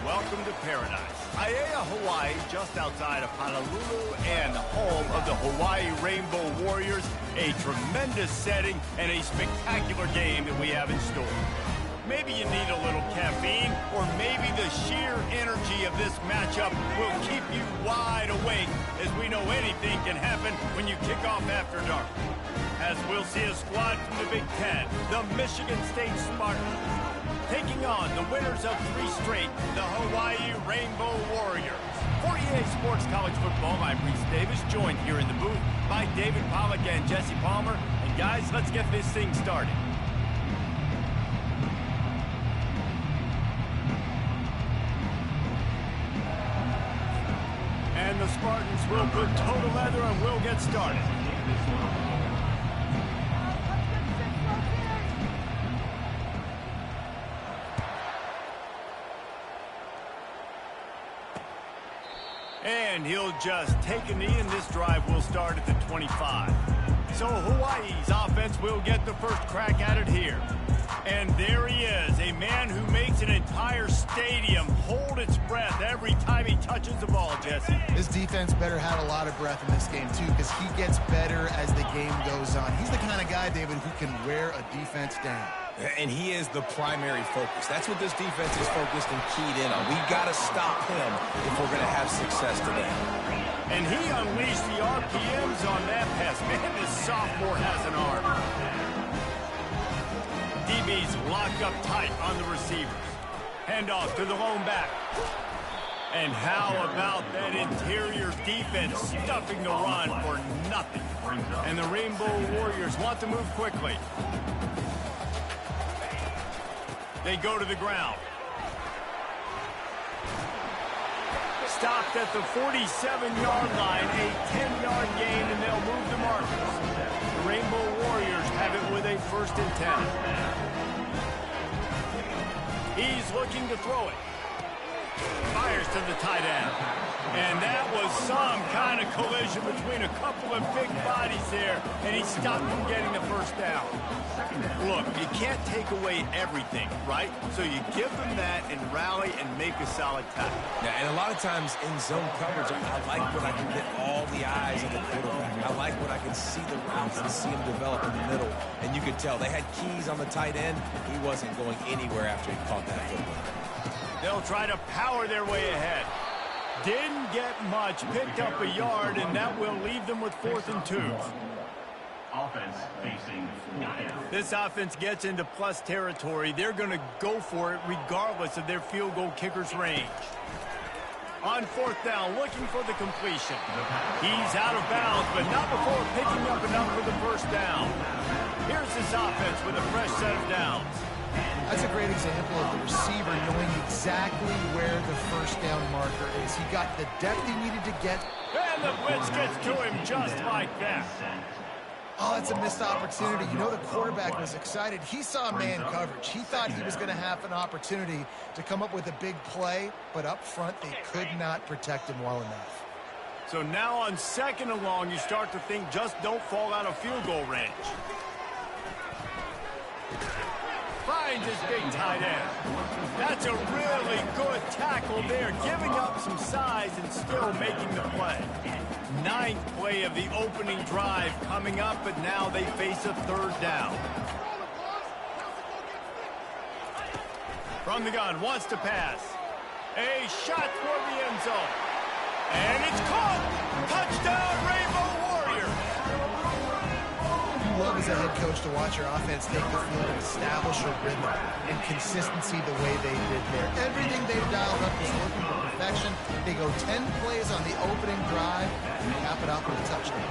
Welcome to paradise. Aiea, Hawaii, just outside of Honolulu and home of the Hawaii Rainbow Warriors. A tremendous setting and a spectacular game that we have in store. Maybe you need a little caffeine, or maybe the sheer energy of this matchup will keep you wide awake, as we know anything can happen when you kick off after dark. As we'll see a squad from the Big Ten, the Michigan State Spartans, taking on the winners of 3 straight, the Hawaii Rainbow Warriors. For EA Sports College Football, I'm Reese Davis, joined here in the booth by David Pollack and Jesse Palmer. And guys, let's get this thing started. And the Spartans will put toe to leather and we'll get started. And he'll just take a knee, and this drive will start at the 25. So Hawaii's offense will get the first crack at it here. And there he is, a man who makes an entire stadium hold its breath every time he touches the ball, Jesse. This defense better have a lot of breath in this game, too, because he gets better as the game goes on. He's the kind of guy, David, who can wear a defense down. And he is the primary focus. That's what this defense is focused and keyed in on. We've got to stop him if we're going to have success today. And he unleashed the RPMs on that pass. Man, this sophomore has an arm. DB's locked up tight on the receivers. Handoff to the lone back. And how about that interior defense stuffing the run for nothing? And the Rainbow Warriors want to move quickly. They go to the ground. Stopped at the 47-yard line, a 10-yard gain, and they'll move the markers. The Rainbow Warriors have it with a 1st and 10. He's looking to throw it. Fires to the tight end. And that was some kind of collision between a couple of big bodies there, and he stopped from getting the first down. Look, you can't take away everything, right? So you give them that and rally and make a solid tackle. Yeah, and a lot of times in zone coverage, I like when I can get all the eyes of the quarterback. I like when I can see the routes and see him develop in the middle. And you could tell they had keys on the tight end. He wasn't going anywhere after he caught that football. They'll try to power their way ahead. Didn't get much, picked up a yard, and that will leave them with 4th and 2. Offense facing Niner. This offense gets into plus territory. They're going to go for it regardless of their field goal kicker's range. On 4th down, looking for the completion. He's out of bounds, but not before picking up enough for the 1st down. Here's this offense with a fresh set of downs. That's a great example of the receiver knowing exactly where the 1st down marker is. He got the depth he needed to get. And the blitz gets to him just like that. Oh, that's a missed opportunity. You know the quarterback was excited. He saw man coverage. He thought he was going to have an opportunity to come up with a big play, but up front they could not protect him well enough. So now on 2nd and long, you start to think just don't fall out of field goal range. Finds his big tight end. That's a really good tackle there, giving up some size and still making the play. 9th play of the opening drive coming up, but now they face a 3rd down. From the gun, wants to pass. A shot toward the end zone. And it's caught! Touchdown, Rainbow Warriors! You love as a head coach to watch your offense take the field and establish a rhythm and consistency the way they did there. Everything they've dialed up is working to perfection. They go 10 plays on the opening drive and cap it off with a touchdown.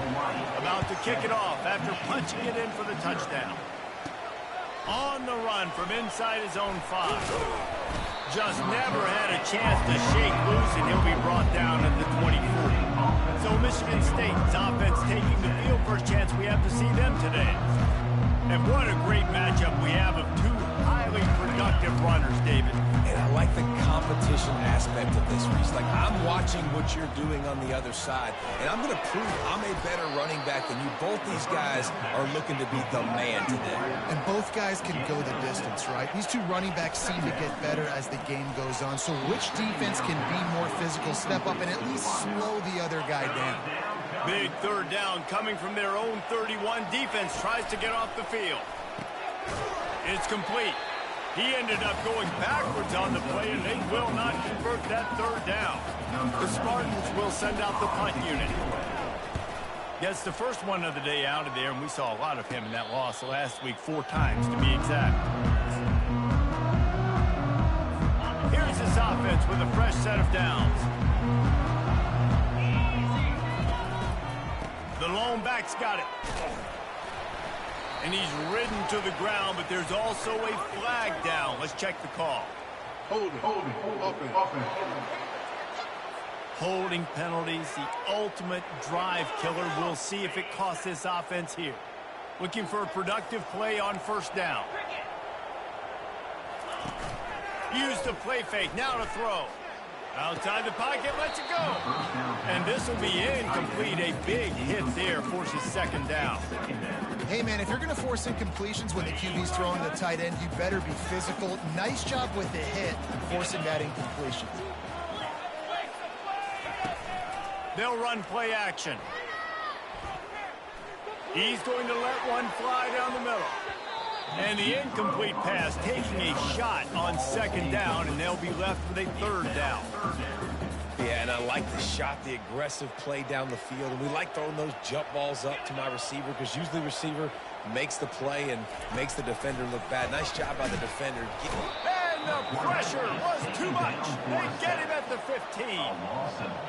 About to kick it off after punching it in for the touchdown. On the run from inside his own 5. Just never had a chance to shake loose, and he'll be brought down at the 24. So Michigan State's offense taking the field. First chance we have to see them today. And what a great matchup we have of 2 highly really productive runners, David. And I like the competition aspect of this, Reese. Like, I'm watching what you're doing on the other side, and I'm going to prove I'm a better running back than you. Both these guys are looking to be the man today. And both guys can go the distance, right? These two running backs seem to get better as the game goes on. So which defense can be more physical, step up, and at least slow the other guy down? Big third down coming from their own 31. Defense tries to get off the field. It's complete. He ended up going backwards on the play, and they will not convert that third down. The Spartans will send out the punt unit. Gets the first one of the day out of there, and we saw a lot of him in that loss last week, 4 times to be exact. Here's this offense with a fresh set of downs. The lone back's got it. And he's ridden to the ground, but there's also a flag down. Let's check the call. Holding, offense. Holding penalties, the ultimate drive killer. We'll see if it costs this offense here. Looking for a productive play on first down. Use the play fake, now to throw. Outside the pocket, lets it go. And this will be incomplete. A big hit there forces second down. Hey, man, if you're going to force incompletions when the QB's throwing the tight end, you better be physical. Nice job with the hit, forcing that incompletion. They'll run play action. He's going to let one fly down the middle. And the incomplete pass taking a shot on second down, and they'll be left with a third down. Yeah, and I like the shot, the aggressive play down the field. And we like throwing those jump balls up to my receiver because usually the receiver makes the play and makes the defender look bad. Nice job by the defender. And the pressure was too much. They get him at the 15.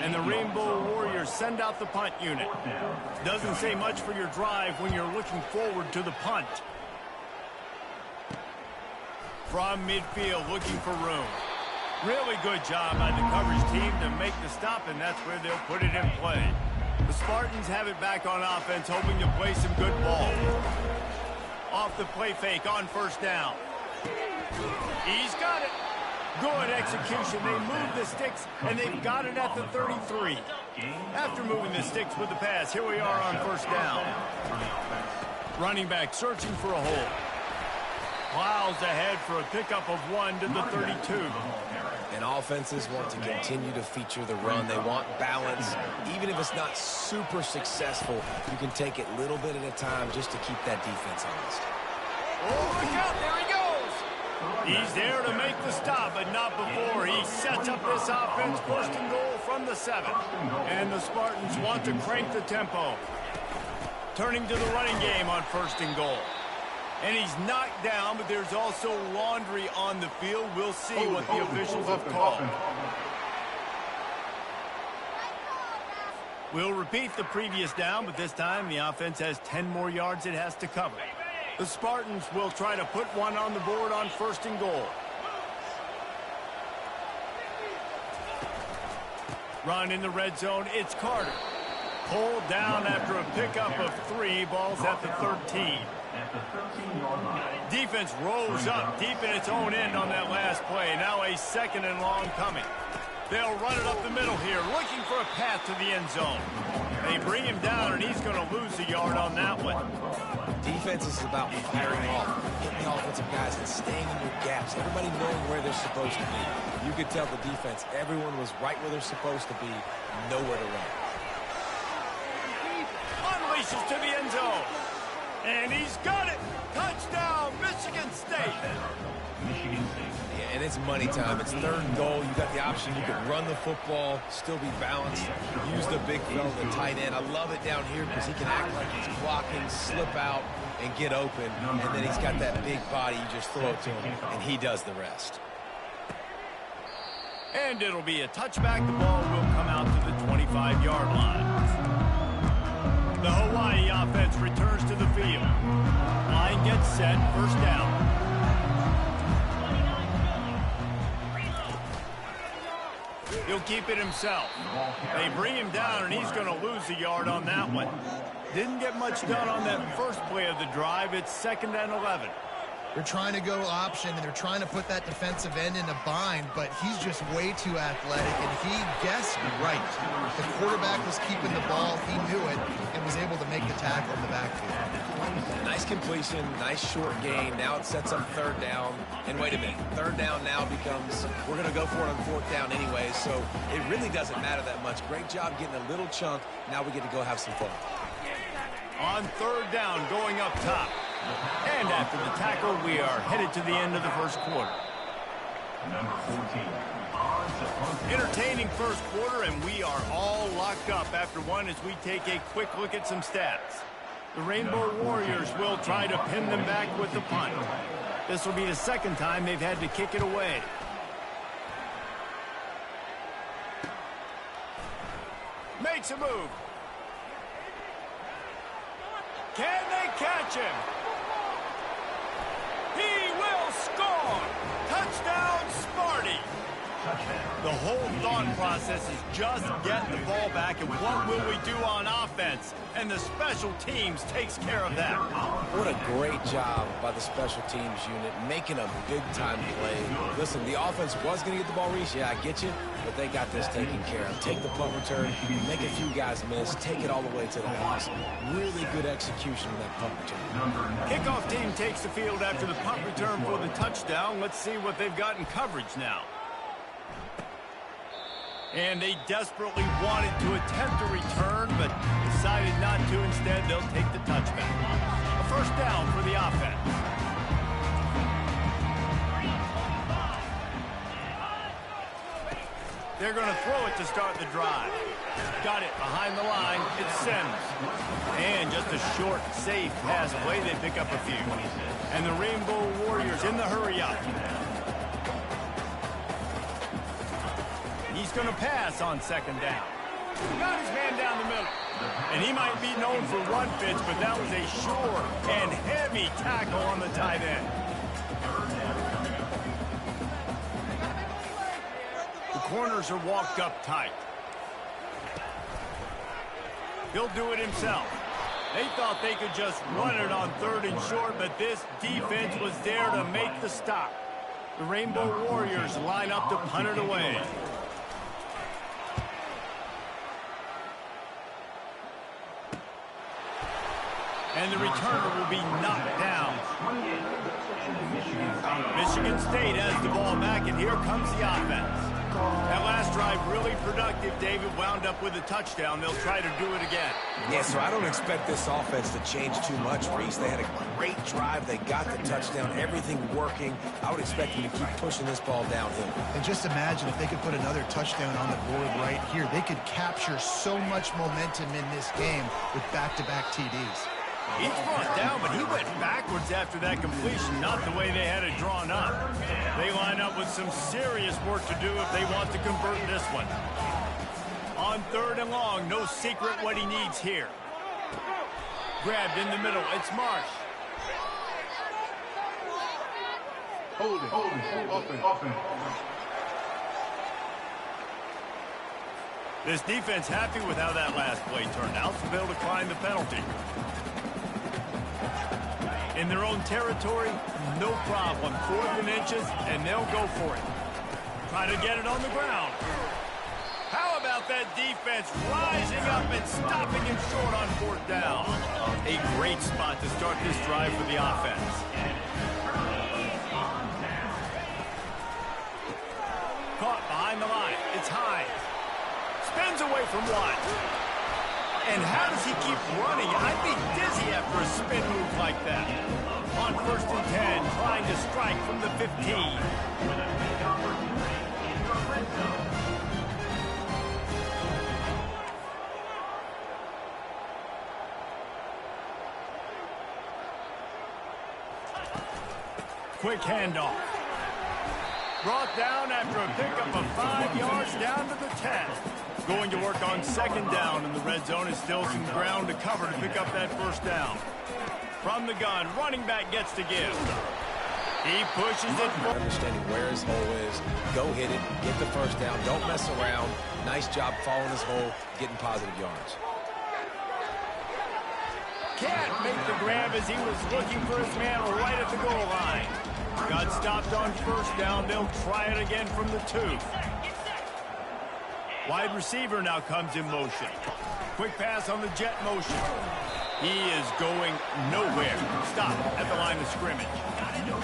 And the Rainbow Warriors send out the punt unit. Doesn't say much for your drive when you're looking forward to the punt. From midfield, looking for room. Really good job by the coverage team to make the stop, and that's where they'll put it in play. The Spartans have it back on offense, hoping to play some good ball. Off the play fake on first down. He's got it. Good execution. They move the sticks, and they've got it at the 33. After moving the sticks with the pass, here we are on first down. Running back searching for a hole. Plows ahead for a pickup of 1 to the 32. And offenses want to continue to feature the run. They want balance. Even if it's not super successful, you can take it little bit at a time just to keep that defense honest. Oh, look out, there he goes. He's there to make the stop, but not before. He sets up this offense, first and goal from the 7. And the Spartans want to crank the tempo. Turning to the running game on first and goal. And he's knocked down, but there's also laundry on the field. We'll see what the officials have called. We'll repeat the previous down, but this time the offense has 10 more yards it has to cover. The Spartans will try to put one on the board on first and goal. Run in the red zone, it's Carter. Pulled down after a pickup of 3, balls at the 13. Defense rolls up deep in its own end on that last play. Now a second and long coming. They'll run it up the middle here, looking for a path to the end zone. They bring him down, and he's going to lose a yard on that one. Defense is about firing off, hitting the offensive guys and staying in your gaps. Everybody knowing where they're supposed to be. You could tell the defense, everyone was right where they're supposed to be, nowhere to run. Unleashes to the end zone. And he's got it. Touchdown, Michigan State. Yeah, and it's money time. It's third and goal. You got the option. You can run the football, still be balanced, use the big fella, the tight end. I love it down here because he can act like he's blocking, slip out, and get open. And then he's got that big body. You just throw it to him, and he does the rest. And it'll be a touchback. The ball will come out to the 25-yard line. The Hawaii offense returns to the field. Line gets set, first down. He'll keep it himself. They bring him down, and he's going to lose a yard on that one. Didn't get much done on that first play of the drive. It's 2nd and 11. They're trying to go option, and they're trying to put that defensive end in a bind, but he's just way too athletic, and he guessed right. The quarterback was keeping the ball. He knew it and was able to make the tackle in the backfield. Nice completion, nice short gain. Now it sets up third down. And wait a minute, third down now becomes, we're going to go for it on fourth down anyway, so it really doesn't matter that much. Great job getting a little chunk. Now we get to go have some fun. On third down, going up top. And after the tackle, we are headed to the end of the first quarter. Number 14. Entertaining first quarter, and we are all locked up after one as we take a quick look at some stats. The Rainbow Warriors will try to pin them back with the punt. This will be the second time they've had to kick it away. Makes a move. Can they catch him? He will score! Touchdown, Sparty! The whole thought process is just get the ball back, and what will we do on offense? And the special teams takes care of that. What a great job by the special teams unit, making a big-time play. Listen, the offense was going to get the ball reached. Yeah, I get you, but they got this taken care of. Take the punt return, make a few guys miss, take it all the way to the house. Really good execution of that punt return. Kickoff team takes the field after the punt return for the touchdown. Let's see what they've got in coverage now. And they desperately wanted to attempt a return, but decided not to. Instead, they'll take the touchback. A first down for the offense. They're going to throw it to start the drive. Got it behind the line. It's Sims. And just a short, safe pass play. They pick up a few. And the Rainbow Warriors in the hurry-up. He's going to pass on second down. Got his man down the middle. And he might be known for run fits, but that was a sure and heavy tackle on the tight end. The corners are walked up tight. He'll do it himself. They thought they could just run it on third and short, but this defense was there to make the stop. The Rainbow Warriors line up to punt it away. And the returner will be knocked down. Michigan State has the ball back, and here comes the offense. That last drive really productive. David wound up with a touchdown. They'll try to do it again. Yeah, so I don't expect this offense to change too much, Reese. They had a great drive. They got the touchdown. Everything working. I would expect them to keep pushing this ball downhill. And just imagine if they could put another touchdown on the board right here. They could capture so much momentum in this game with back-to-back TDs. He's brought down, but he went backwards after that completion, not the way they had it drawn up. They line up with some serious work to do if they want to convert this one. On third and long, no secret what he needs here. Grabbed in the middle, it's Marsh. Offense. This defense happy with how that last play turned out, so they'll decline the penalty. In their own territory, no problem. 4th and inches, and they'll go for it. Try to get it on the ground. How about that defense rising up and stopping him short on 4th down? A great spot to start this drive for the offense. Caught behind the line. It's Hines. Spins away from one. And how does he keep running? I'd be dizzy after a spin move like that. On 1st and 10, trying to strike from the 15. Quick handoff. Brought down after a pickup of 5 yards down to the 10. Going to work on second down in the red zone. Is still some ground to cover to pick up that first down. From the gun, running back gets to give. He pushes it. Understanding where his hole is. Go hit it. Get the first down. Don't mess around. Nice job following his hole, getting positive yards. Can't make the grab as he was looking for his man right at the goal line. Got stopped on first down. They'll try it again from the 2. Wide receiver now comes in motion. Quick pass on the jet motion. He is going nowhere. Stop at the line of scrimmage.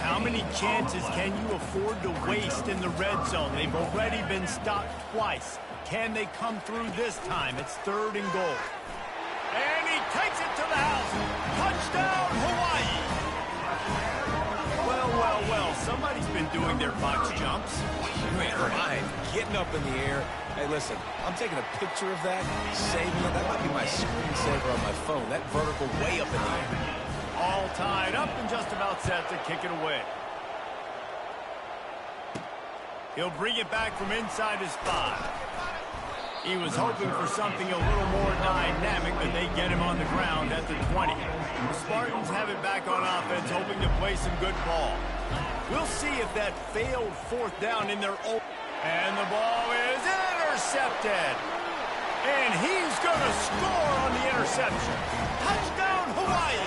How many chances can you afford to waste in the red zone? They've already been stopped twice. Can they come through this time? It's 3rd and goal. And he takes it to the house. Touchdown, Hawaii. Well, somebody's been doing their box jumps. You ain't lying. Getting up in the air. Hey, listen, I'm taking a picture of that, saving it. That might be my screensaver on my phone. That vertical way up in the air. All tied up and just about set to kick it away. He'll bring it back from inside his 5. He was hoping for something a little more dynamic, but they get him on the ground at the 20. The Spartans have it back on offense, hoping to play some good ball. We'll see if that failed 4th down in their own. And the ball is intercepted. And he's going to score on the interception. Touchdown, Hawaii.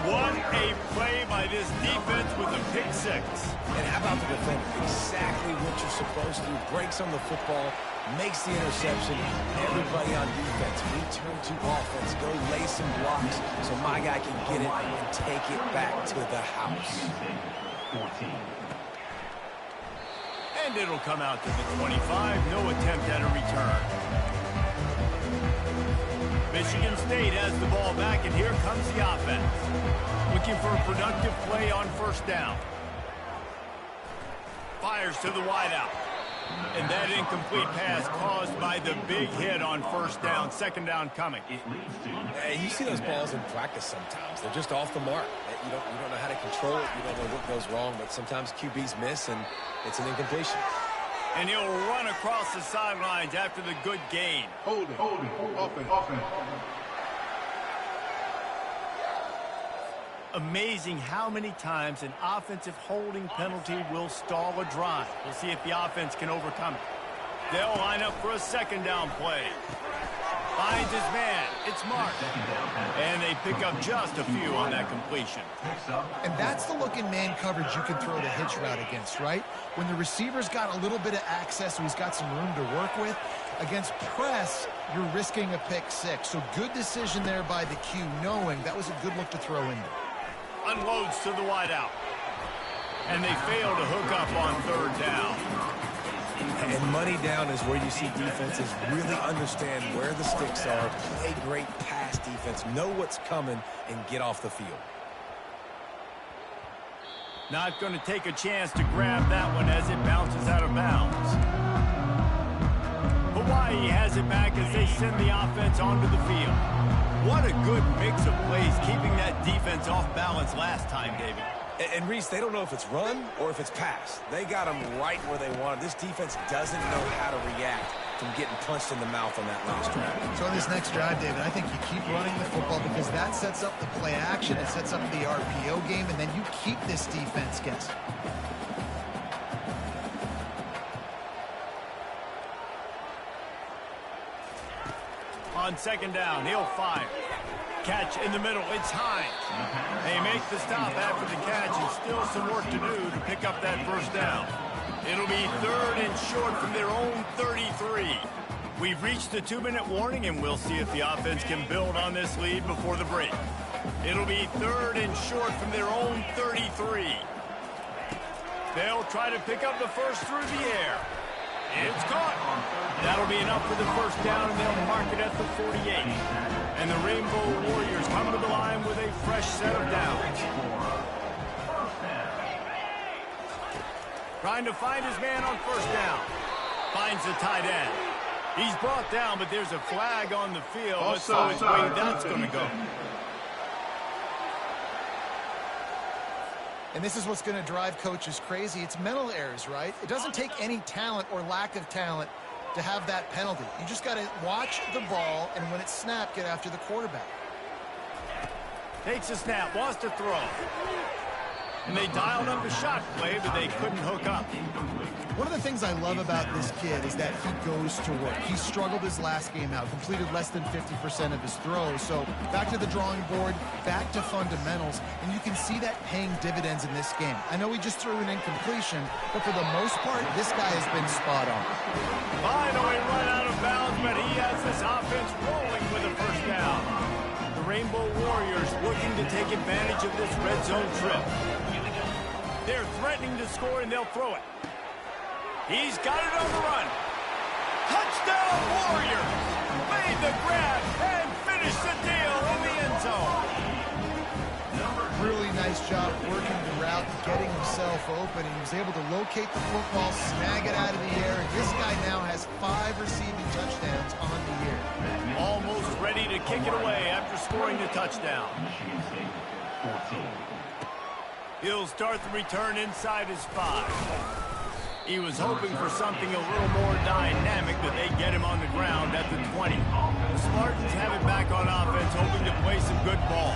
What a play by this defense with the pick 6. And how about the defender? Exactly what you're supposed to do. Breaks on the football, makes the interception. Everybody on defense, return to offense. Go lay some blocks so my guy can get it and take it back to the house. 14. And it'll come out to the 25. No attempt at a return. Michigan State has the ball back, and here comes the offense. Looking for a productive play on 1st down. Fires to the wideout. And that incomplete pass caused by the big hit on 1st down. 2nd down coming. Hey, you see those balls in practice sometimes. They're just off the mark. You don't know how to control it. You don't know what goes wrong, but sometimes QBs miss, and it's an incompletion. And he'll run across the sidelines after the good gain. Hold it. Offense. Amazing how many times an offensive holding penalty will stall a drive. We'll see if the offense can overcome it. They'll line up for a 2nd down play. Finds his man. It's marked. And they pick up just a few on that completion. And that's the look in man coverage you can throw the hitch route against, right? When the receiver's got a little bit of access, so he's got some room to work with. Against press, you're risking a pick 6. So good decision there by the Q, knowing that was a good look to throw in there. Unloads to the wideout. And they fail to hook up on 3rd down. And money down is where you see defenses really understand where the sticks are, play great pass defense, know what's coming, and get off the field. Not going to take a chance to grab that one as it bounces out of bounds. Hawaii has it back as they send the offense onto the field. What a good mix of plays, keeping that defense off balance last time, David. And Reese, they don't know if it's run or if it's pass. They got them right where they want them. This defense doesn't know how to react from getting punched in the mouth on that last drive. So on this next drive, David, I think you keep running the football because that sets up the play action, it sets up the RPO game, and then you keep this defense guessing. On 2nd down, he'll fire. Catch in the middle, it's Hines. They make the stop after the catch, and still some work to do to pick up that 1st down. It'll be 3rd and short from their own 33. We've reached the 2-minute warning, and we'll see if the offense can build on this lead before the break. It'll be 3rd and short from their own 33. They'll try to pick up the first through the air. It's caught. That'll be enough for the 1st down, and they'll mark it at the 48. And the Rainbow Warriors come to the line with a fresh set of downs. Trying to find his man on 1st down. Finds the tight end. He's brought down, but there's a flag on the field. Let's see which way that's going to go. And this is what's going to drive coaches crazy. It's mental errors, right? It doesn't take any talent or lack of talent to have that penalty. You just got to watch the ball, and when it's snapped, get after the quarterback. Takes a snap, wants to throw. And they dialed up a shot play, but they couldn't hook up. One of the things I love about this kid is that he goes to work. He struggled his last game out, completed less than 50% of his throws. So back to the drawing board, back to fundamentals, and you can see that paying dividends in this game. I know he just threw an incompletion, but for the most part, this guy has been spot on. Finally run out of bounds, but he has this offense rolling with a first down. The Rainbow Warriors looking to take advantage of this red zone trip. They're threatening to score, and they'll throw it. He's got it on the run. Touchdown Warriors! Made the grab and finished the deal in the end zone. Really nice job working the route, getting himself open. He was able to locate the football, snag it out of the air, and this guy now has 5 receiving touchdowns on the year. Almost ready to kick it away after scoring the touchdown. He'll start the return inside his 5. He was hoping for something a little more dynamic, but they get him on the ground at the 20. The Spartans have it back on offense, hoping to play some good ball.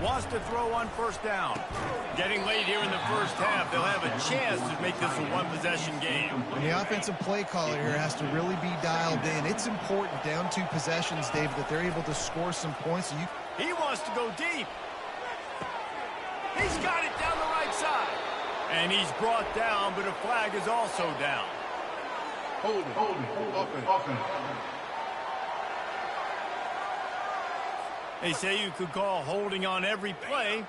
Wants to throw on first down. Getting late here in the first half, they'll have a chance to make this a one-possession game. And the offensive play caller here has to really be dialed in. It's important down 2 possessions, David, that they're able to score some points. He wants to go deep. He's got it down the right side. And he's brought down, but a flag is also down. Hold it. Offense. They say you could call holding on every play.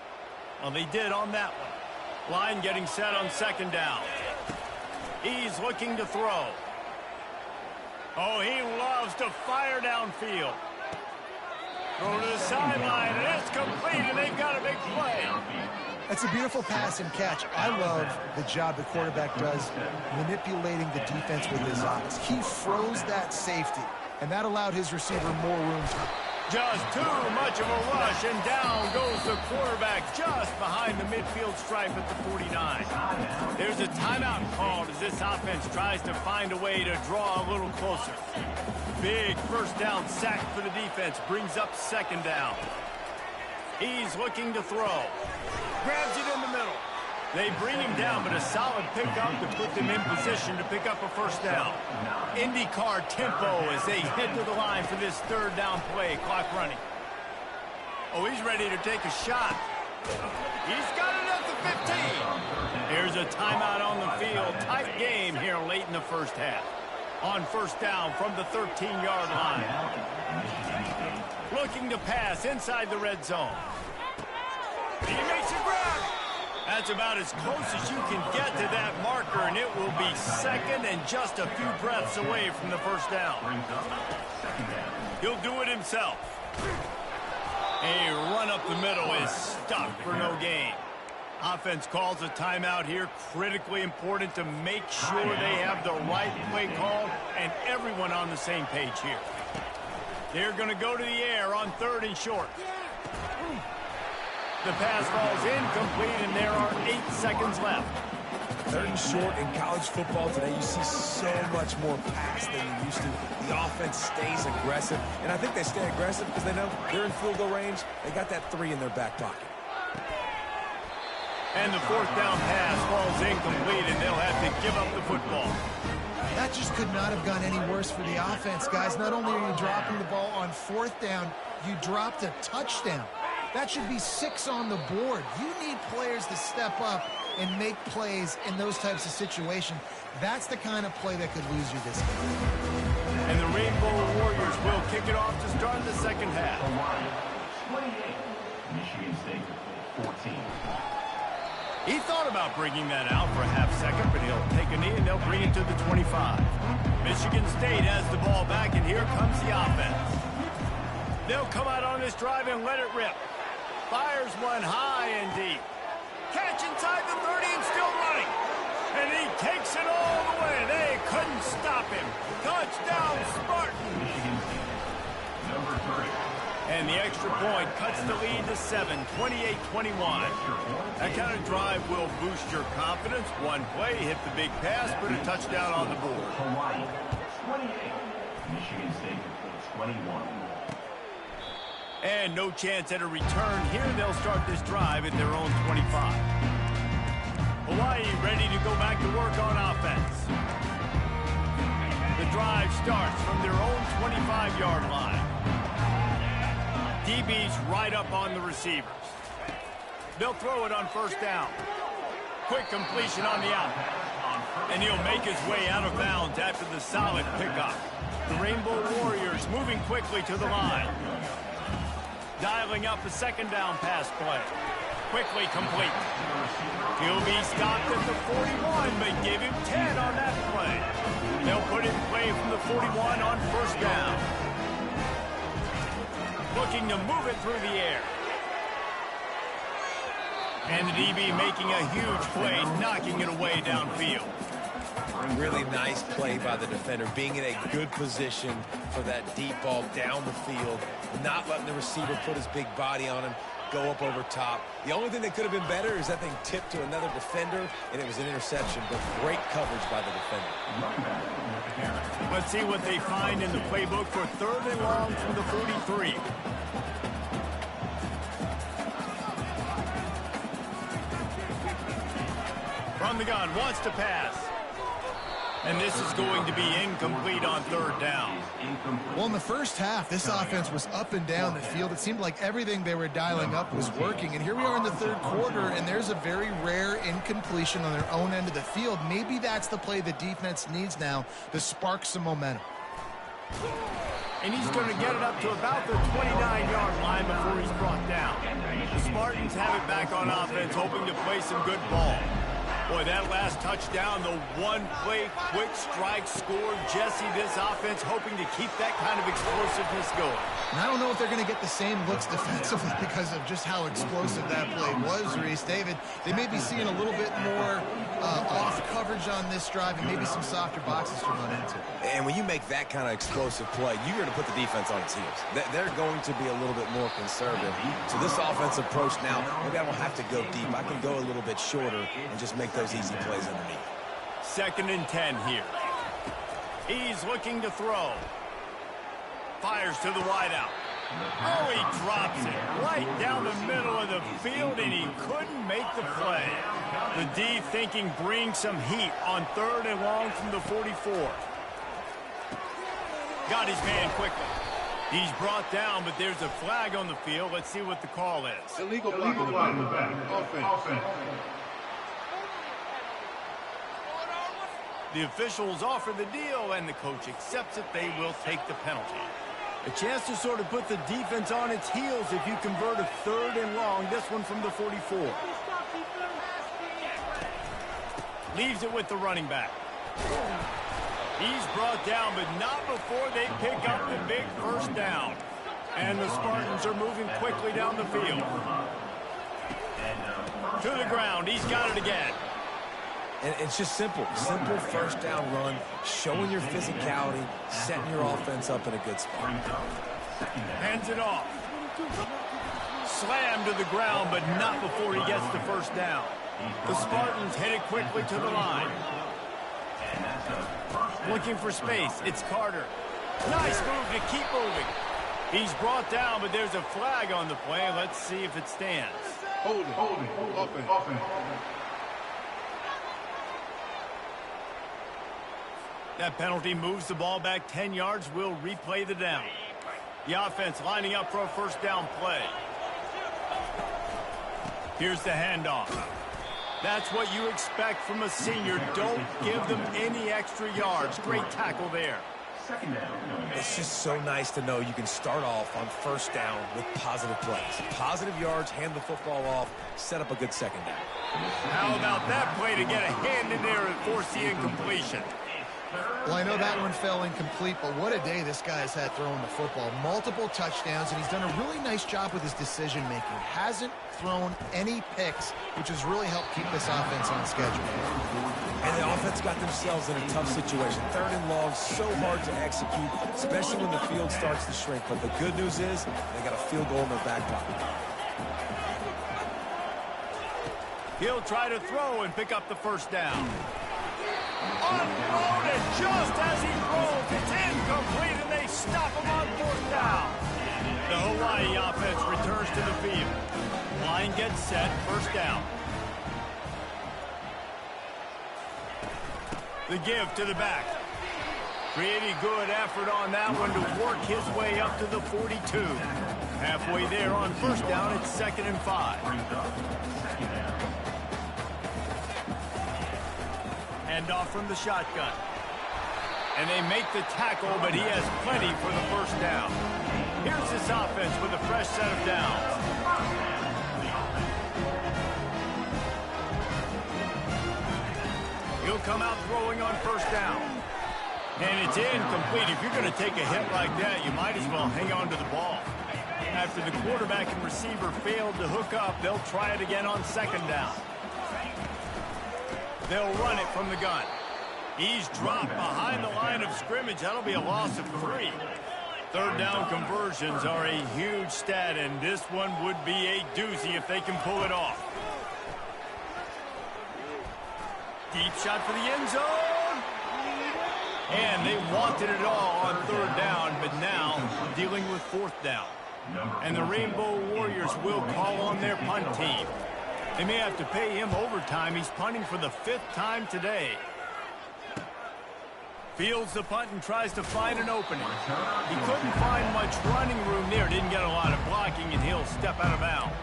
Well, they did on that one. Line getting set on second down. He's looking to throw. Oh, he loves to fire downfield. Throw to the sideline, and it's complete, and they've got a big play. That's a beautiful pass and catch. I love the job the quarterback does manipulating the defense with his eyes. He froze that safety, and that allowed his receiver more room. Just too much of a rush, and down goes the quarterback just behind the midfield stripe at the 49. There's a timeout called as this offense tries to find a way to draw a little closer. Big first down sack for the defense brings up second down. He's looking to throw. Grabs it in the middle. They bring him down, but a solid pickup to put them in position to pick up a first down. IndyCar tempo as they head to the line for this third down play. Clock running. Oh, he's ready to take a shot. He's got it at the 15. Here's a timeout on the field. Tight game here late in the first half. On first down from the 13-yard line. Looking to pass inside the red zone. He makes a grab. That's about as close as you can get to that marker, and it will be second and just a few breaths away from the first down. He'll do it himself. A run up the middle is stuck for no gain. Offense calls a timeout here. Critically important to make sure they have the right play call and everyone on the same page here. They're going to go to the air on 3rd and short. The pass falls incomplete, and there are 8 seconds left. 3rd and short in college football today, you see so much more pass than you used to. The offense stays aggressive, and I think they stay aggressive because they know they're in field goal range. They got that 3 in their back pocket. And the 4th down pass falls incomplete, and they'll have to give up the football. That just could not have gone any worse for the offense, guys. Not only are you dropping the ball on 4th down, you dropped a touchdown. That should be 6 on the board. You need players to step up and make plays in those types of situations. That's the kind of play that could lose you this game. And the Rainbow Warriors will kick it off to start the second half. 28. Michigan State 14. He thought about bringing that out for a half second, but he'll take a knee and they'll bring it to the 25. Michigan State has the ball back, and here comes the offense. They'll come out on this drive and let it rip. Fires one high and deep. Catch inside the 30 and still running. And he takes it all the way. They couldn't stop him. Touchdown, Spartans. Number 3. And the extra point cuts the lead to 7, 28-21. That kind of drive will boost your confidence. One play, hit the big pass, put a touchdown on the board. Hawaii 28. Michigan State 21. And no chance at a return here. They'll start this drive at their own 25. Hawaii ready to go back to work on offense. The drive starts from their own 25-yard line. DB's right up on the receivers. They'll throw it on first down. Quick completion on the out. And he'll make his way out of bounds after the solid pickup. The Rainbow Warriors moving quickly to the line. Dialing up a second down pass play. Quickly complete. He'll be stopped at the 41, but give him 10 on that play. They'll put in play from the 41 on first down. Looking to move it through the air. And the DB making a huge play, knocking it away downfield. Really nice play by the defender, being in a good position for that deep ball down the field, not letting the receiver put his big body on him, go up over top. The only thing that could have been better is that thing tipped to another defender, and it was an interception, but great coverage by the defender. Let's see what they find in the playbook for third and long from the 43. From the gun, wants to pass. And this is going to be incomplete on third down. Well, in the first half, this offense was up and down the field. It seemed like everything they were dialing up was working. And here we are in the third quarter, and there's a very rare incompletion on their own end of the field. Maybe that's the play the defense needs now to spark some momentum. And he's going to get it up to about the 29-yard line before he's brought down. The Spartans have it back on offense, hoping to play some good ball. Boy, that last touchdown, the one-play quick strike score. Jesse, this offense hoping to keep that kind of explosiveness going. And I don't know if they're going to get the same looks defensively because of just how explosive that play was, Reese. David, they may be seeing a little bit more off coverage on this drive and maybe some softer boxes to run into. And when you make that kind of explosive play, you're going to put the defense on its heels. They're going to be a little bit more conservative. So this offensive approach now, maybe I don't have to go deep. I can go a little bit shorter and just make those easy plays underneath. 2nd and 10 here. He's looking to throw. Fires to the wideout. Oh, he drops it right down the middle of the field, and he couldn't make the play. The D thinking bring some heat on 3rd and long from the 44. Got his man quickly. He's brought down, but there's a flag on the field. Let's see what the call is. Illegal block in the back. Offense. The officials offer the deal, and the coach accepts it. They will take the penalty. A chance to sort of put the defense on its heels if you convert a 3rd and long. This one from the 44. Leaves it with the running back. He's brought down, but not before they pick up the big first down. And the Spartans are moving quickly down the field. To the ground. He's got it again. And it's just simple first down run, showing your physicality, setting your offense up in a good spot. Hands it off. Slammed to the ground, but not before he gets the first down. The Spartans headed quickly to the line. Looking for space. It's Carter. Nice move to keep moving. He's brought down, but there's a flag on the play. Let's see if it stands. Holding. Offense. That penalty moves the ball back 10 yards. We'll replay the down. The offense lining up for a first down play. Here's the handoff. That's what you expect from a senior. Don't give them any extra yards. Great tackle there. It's just so nice to know you can start off on first down with positive plays. Positive yards, hand the football off, set up a good second down. How about that play to get a hand in there and force the incompletion? Well, I know that one fell incomplete, but what a day this guy has had throwing the football. Multiple touchdowns, and he's done a really nice job with his decision-making. Hasn't thrown any picks, which has really helped keep this offense on schedule. And the offense got themselves in a tough situation. 3rd and long, so hard to execute, especially when the field starts to shrink. But the good news is they got a field goal in their back pocket. He'll try to throw and pick up the first down. Unloaded just as he throws. It's incomplete, and they stop him on 4th down. The Hawaii offense line gets set, first down. The give to the back. Pretty good effort on that one to work his way up to the 42. Halfway there on first down, it's 2nd and 5. Hand off from the shotgun. And they make the tackle, but he has plenty for the first down. Here's this offense with a fresh set of downs. He'll come out throwing on first down. And it's incomplete. If you're going to take a hit like that, you might as well hang on to the ball. After the quarterback and receiver failed to hook up, they'll try it again on 2nd down. They'll run it from the gun. He's dropped behind the line of scrimmage. That'll be a loss of 3. 3rd down conversions are a huge stat, and this one would be a doozy if they can pull it off. Deep shot for the end zone. And they wanted it all on 3rd down, but now dealing with 4th down. And the Rainbow Warriors will call on their punt team. They may have to pay him overtime. He's punting for the 5th time today. Fields the punt and tries to find an opening. He couldn't find much running room there. Didn't get a lot of blocking, and he'll step out of bounds.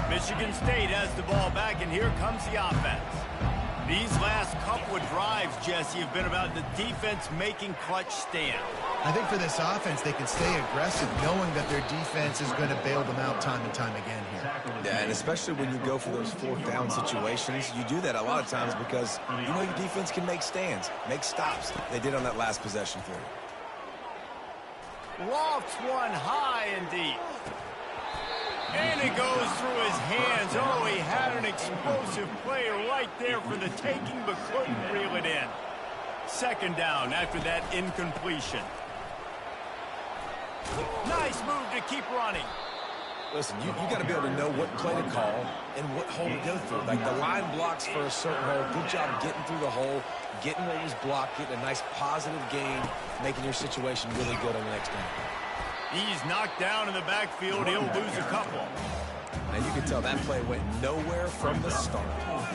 Michigan State has the ball back, and here comes the offense. These last couple of drives, Jesse, have been about the defense making clutch stands. I think for this offense, they can stay aggressive knowing that their defense is going to bail them out time and time again here. Yeah, and especially when you go for those 4th down situations, you do that a lot of times because you know your defense can make stands, make stops. They did on that last possession for you. Lofts one high and deep. And it goes through his hands. Oh, he had an explosive play right there for the taking, but couldn't reel it in. 2nd down after that incompletion. Nice move to keep running. Listen, you got to be able to know what play to call and what hole to go through. Like the line blocks for a certain hole. Good job getting through the hole, getting what was blocked, getting a nice positive gain, making your situation really good on the next down. He's knocked down in the backfield. He'll lose a couple. Now you can tell that play went nowhere from the start.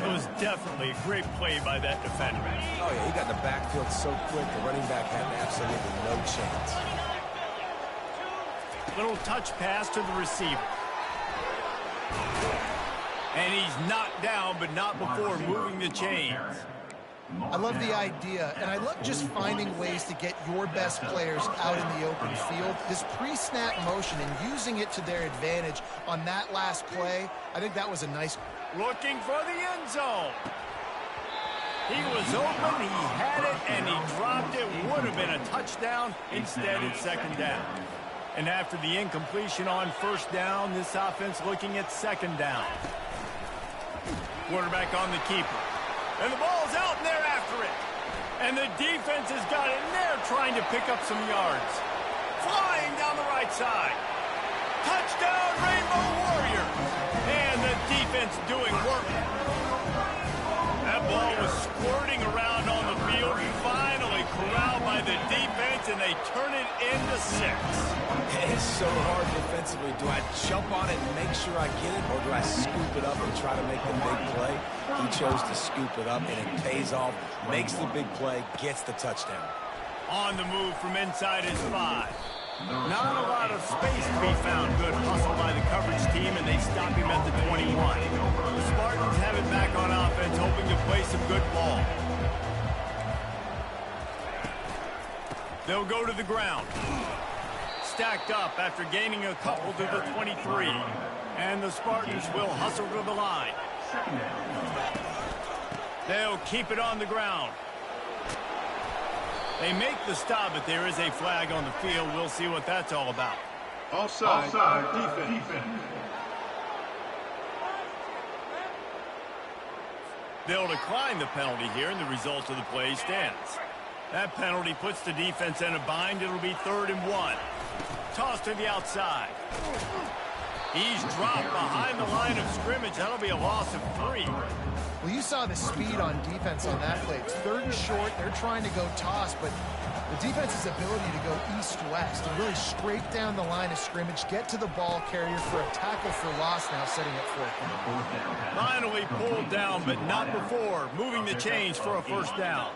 It was definitely a great play by that defender. Oh, yeah, he got in the backfield so quick, the running back had absolutely no chance. Little touch pass to the receiver. And he's knocked down, but not before moving the chains. I love the idea, and I love just finding ways to get your best players out in the open field. This pre-snap motion and using it to their advantage on that last play, I think that was a nice... Looking for the end zone. He was open, he had it, and he dropped it. Would have been a touchdown. Instead, it's 2nd down. And after the incompletion on 1st down, this offense looking at 2nd down. Quarterback on the keeper. And the ball's out, and they're after it. And the defense has got it, and they're trying to pick up some yards. Flying down the right side. Touchdown, Rainbow Warriors. And the defense doing work. That ball was squirting around on the field, and finally corralled by the defense, and they turn it into 6. It's so hard defensively. Do I jump on it and make sure I get it, or do I scoop it up and try to make the big play? He chose to scoop it up, and it pays off, makes the big play, gets the touchdown. On the move from inside his 5. Not a lot of space to be found. Good hustle by the coverage team, and they stop him at the 21. The Spartans have it back on offense, hoping to play some good ball. They'll go to the ground. Stacked up after gaining a couple to the 23. And the Spartans will hustle to the line. They'll keep it on the ground. They make the stop, but there is a flag on the field. We'll see what that's all about. Offside defense. They'll decline the penalty here, and the result of the play stands. That penalty puts the defense in a bind. It'll be 3rd and 1. Toss to the outside. He's dropped behind the line of scrimmage. That'll be a loss of 3. Well, you saw the speed on defense on that play. It's 3rd and short. They're trying to go toss, but the defense's ability to go east-west and really scrape down the line of scrimmage, get to the ball carrier for a tackle for loss now, setting up 4th down. Finally pulled down, but not before. Moving the chains for a 1st down.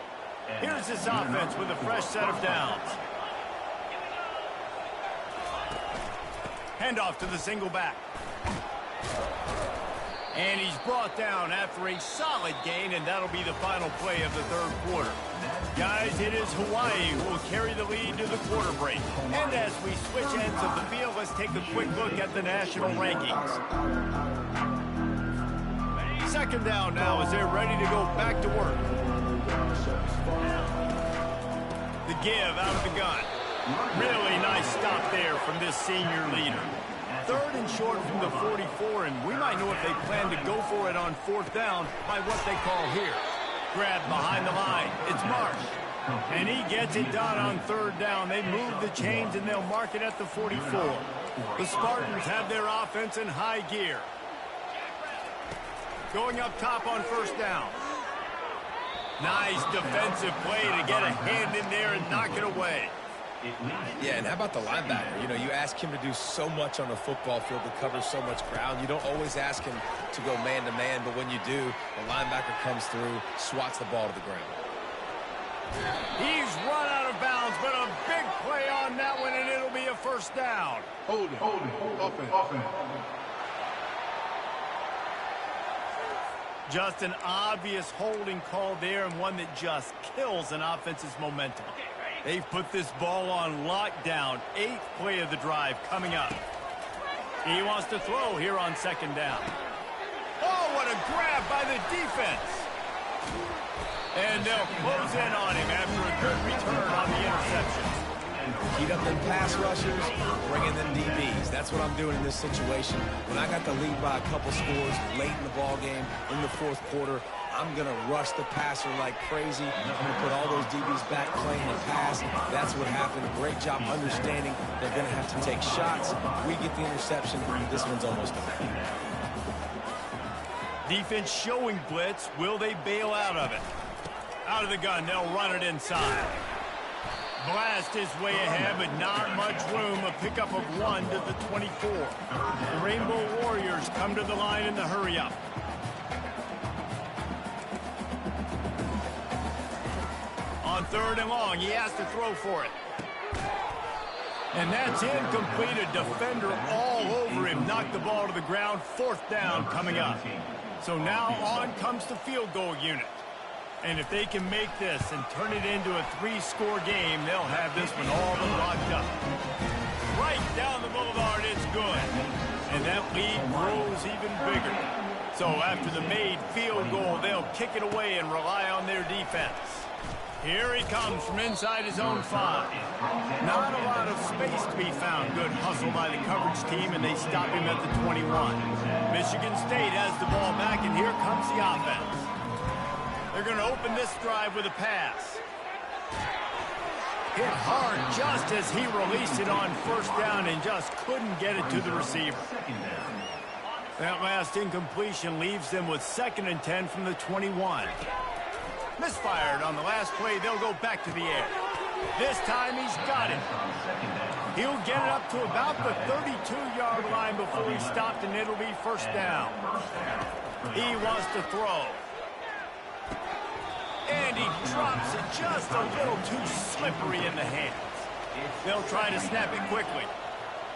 Here's this offense with a fresh set of downs. Handoff to the single back. And he's brought down after a solid gain, and that'll be the final play of the 3rd quarter. Guys, it is Hawaii who will carry the lead to the quarter break. And as we switch ends of the field, let's take a quick look at the national rankings. 2nd down now as they're ready to go back to work. The give out of the gun. Really nice stop there from this senior leader. 3rd and short from the 44, and we might know if they plan to go for it on 4th down by what they call here. Grab behind the line. It's Marsh. And he gets it done on 3rd down. They move the chains, and they'll mark it at the 44. The Spartans have their offense in high gear. Going up top on 1st down. Nice defensive play to get a hand in there and knock it away. Yeah, and how about the linebacker? You know, you ask him to do so much on the football field, to cover so much ground. You don't always ask him to go man-to-man, but when you do, the linebacker comes through, swats the ball to the ground. He's run out of bounds, but a big play on that one, and it'll be a 1st down. Hold it. Offense. Just an obvious holding call there, and one that just kills an offense's momentum. They've put this ball on lockdown. 8th play of the drive coming up. He wants to throw here on 2nd down. Oh, what a grab by the defense. And they'll close in on him after a good return on the interception. Heat up them pass rushers, bring in them DBs. That's what I'm doing in this situation. When I got the lead by a couple scores late in the ball game, in the 4th quarter, I'm going to rush the passer like crazy. I'm going to put all those DBs back playing the pass. That's what happened. Great job understanding they're going to have to take shots. We get the interception. This one's almost done. Defense showing blitz. Will they bail out of it? Out of the gun. They'll run it inside. Blast is way ahead, but not much room. A pickup of 1 to the 24. The Rainbow Warriors come to the line in the hurry-up. On 3rd and long, he has to throw for it. And that's incomplete. A defender all over him. Knocked the ball to the ground. 4th down coming up. So now on comes the field goal unit. And if they can make this and turn it into a 3-score game, they'll have this one all but locked up. Right down the boulevard, it's good. And that lead grows even bigger. So after the made field goal, they'll kick it away and rely on their defense. Here he comes from inside his own 5. Not a lot of space to be found. Good hustle by the coverage team, and they stop him at the 21. Michigan State has the ball back, and here comes the offense. They're going to open this drive with a pass. Hit hard just as he released it on 1st down and just couldn't get it to the receiver. That last incompletion leaves them with 2nd and 10 from the 21. Misfired on the last play. They'll go back to the air. This time he's got it. He'll get it up to about the 32-yard line before he's stopped, and it'll be 1st down. He wants to throw. And he drops it just a little too slippery in the hands. They'll try to snap it quickly.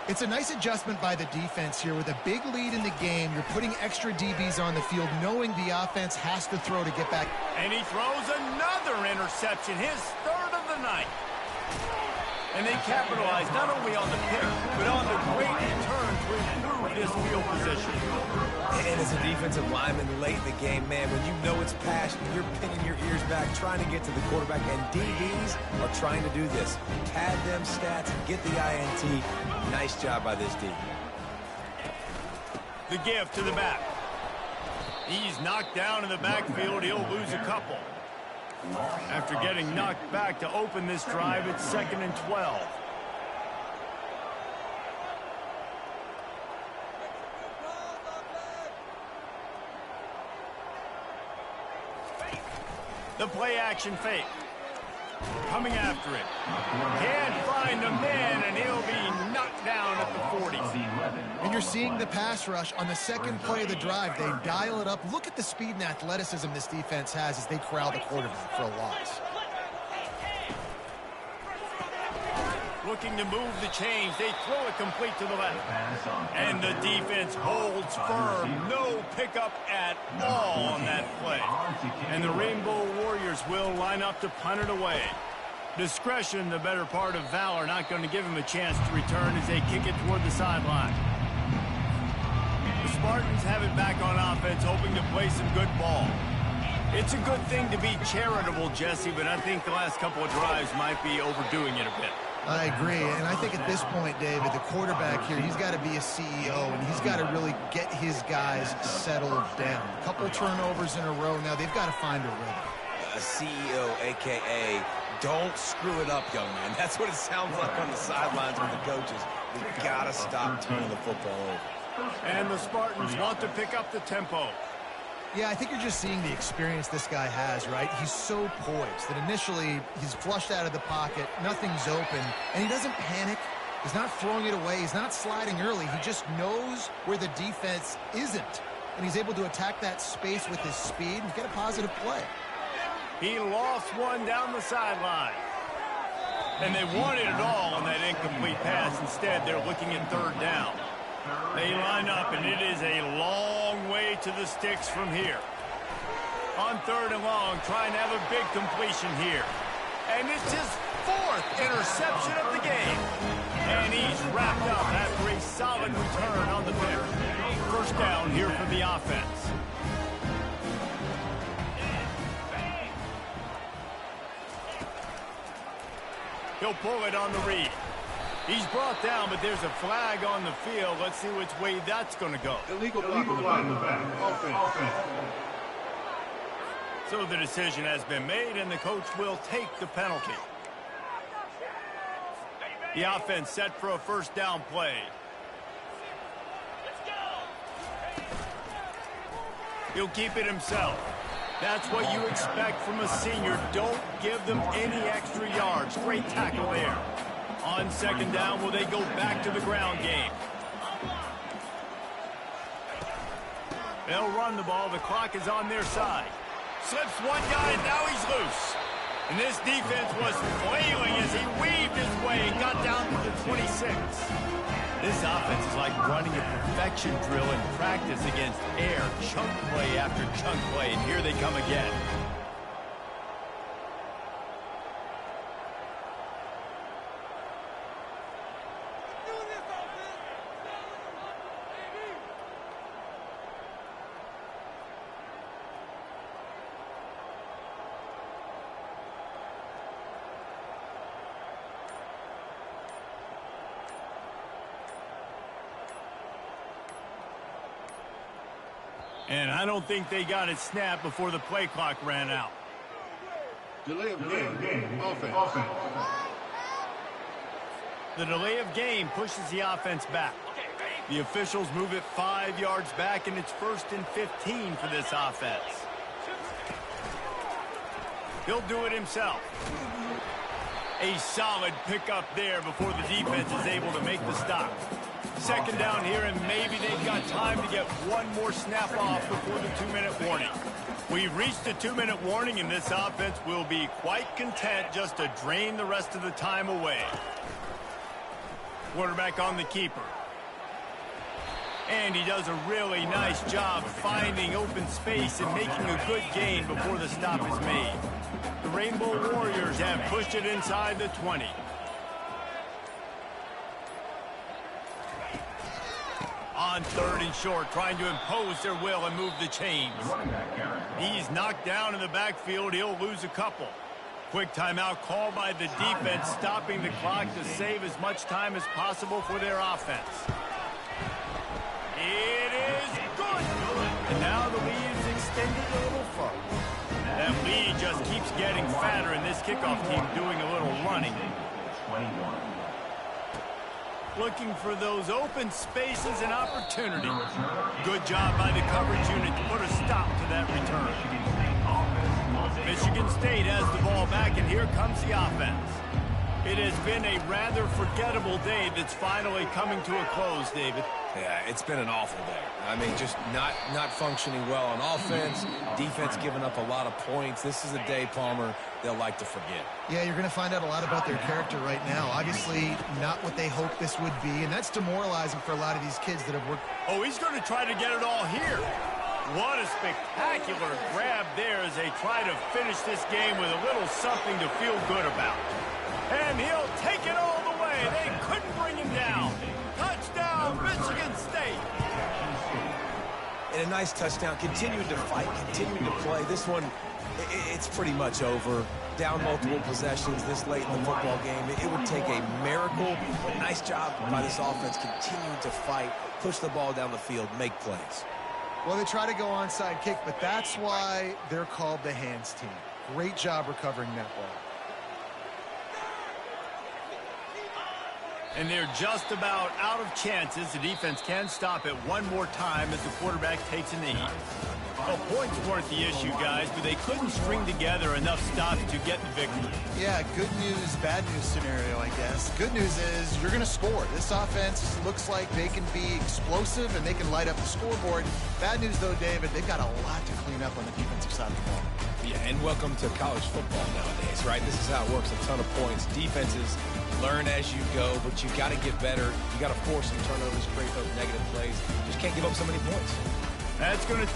It's a nice adjustment by the defense here. With a big lead in the game, you're putting extra DBs on the field, knowing the offense has to throw to get back. And he throws another interception, his 3rd of the night. And they capitalize not only on the pick, but on the great return to improve this field position. And as a defensive lineman late in the game, man, when you know it's passion, you're pinning your ears back, trying to get to the quarterback, and DBs are trying to do this. Pad them stats, get the INT. Nice job by this D. The give to the back. He's knocked down in the backfield. He'll lose a couple. After getting knocked back to open this drive, it's 2nd and 12. The play action fake. Coming after it. Can't find a man, and he'll be knocked down at the 40. And you're seeing the pass rush on the second play of the drive. They dial it up. Look at the speed and athleticism this defense has as they corral the quarterback for a loss. Looking to move the chains. They throw it complete to the left. And the defense holds firm. No pickup at all on that play. And the Rainbow Warriors will line up to punt it away. Discretion, the better part of valor, not going to give him a chance to return as they kick it toward the sideline. The Spartans have it back on offense, hoping to play some good ball. It's a good thing to be charitable, Jesse, but I think the last couple of drives might be overdoing it a bit. I agree, and I think at this point, David, the quarterback here, he's got to be a CEO, and he's got to really get his guys settled down. A couple turnovers in a row now. They've got to find a rhythm. A CEO, a.k.a. don't screw it up, young man. That's what it sounds like on the sidelines with the coaches. We've got to stop turning the football over. And the Spartans want to pick up the tempo. Yeah, I think you're just seeing the experience this guy has, right? He's so poised that initially he's flushed out of the pocket, nothing's open, and he doesn't panic. He's not throwing it away. He's not sliding early. He just knows where the defense isn't, and he's able to attack that space with his speed and get a positive play. He lost one down the sideline. And they wanted it all on that incomplete pass. Instead, they're looking at third down. They line up, and it is a long way to the sticks from here. On third and long, trying to have a big completion here. And it's his fourth interception of the game. And he's wrapped up after a solid return on the pick. First down here for the offense. He'll pull it on the read. He's brought down, but there's a flag on the field. Let's see which way that's going to go. Illegal block in the back. Offense. So the decision has been made, and the coach will take the penalty. The offense set for a first down play. He'll keep it himself. That's what you expect from a senior. Don't give them any extra yards. Great tackle there. On second down, will they go back to the ground game? They'll run the ball. The clock is on their side. Slips one guy, and now he's loose. And this defense was flailing as he weaved his way and got down to the 26. This offense is like running a perfection drill in practice against air. Chunk play after chunk play, and here they come again. And I don't think they got it snapped before the play clock ran out. Delay of game. Offense. The delay of game pushes the offense back. The officials move it 5 yards back, and it's 1st and 15 for this offense. He'll do it himself. A solid pickup there before the defense is able to make the stop. Second down here, and maybe they've got time to get one more snap off before the 2-minute warning. We've reached the 2-minute warning, and this offense will be quite content just to drain the rest of the time away. Quarterback on the keeper. And he does a really nice job finding open space and making a good gain before the stop is made. The Rainbow Warriors have pushed it inside the 20. On third and short, trying to impose their will and move the chains. He's knocked down in the backfield. He'll lose a couple. Quick timeout called by the defense, stopping the clock to save as much time as possible for their offense. It is good. And now the lead is extended a little further. That lead just keeps getting fatter, and this kickoff team doing a little running. Looking for those open spaces and opportunity. Good job by the coverage unit to put a stop to that return. Michigan State has the ball back, and here comes the offense. It has been a rather forgettable day that's finally coming to a close, David. Yeah, it's been an awful day. I mean, just not functioning well on offense, defense giving up a lot of points. This is a day, Palmer, they'll like to forget. Yeah, you're going to find out a lot about their character right now. Obviously, not what they hoped this would be, and that's demoralizing for a lot of these kids that have worked. Oh, he's going to try to get it all here. What a spectacular grab there as they try to finish this game with a little something to feel good about. And he'll take it all the way. They couldn't bring him down. Touchdown, Michigan State. And a nice touchdown. Continuing to fight, continuing to play. This one, it's pretty much over. Down multiple possessions this late in the football game. It would take a miracle, but nice job by this offense continuing to fight, push the ball down the field, make plays. Well, they try to go onside kick, but that's why they're called the hands team. Great job recovering that ball. And they're just about out of chances. The defense can stop it one more time as the quarterback takes a knee. Well, points weren't the issue, guys, but they couldn't string together enough stops to get the victory. Yeah, good news, bad news scenario, I guess. Good news is you're going to score. This offense looks like they can be explosive and they can light up the scoreboard. Bad news, though, David, they've got a lot to clean up on the defensive side of the ball. Yeah, and welcome to college football nowadays, right? This is how it works, a ton of points. Defenses learn as you go, but you got to get better. You got to force some turnovers, create those negative plays. Just can't give up so many points. That's going to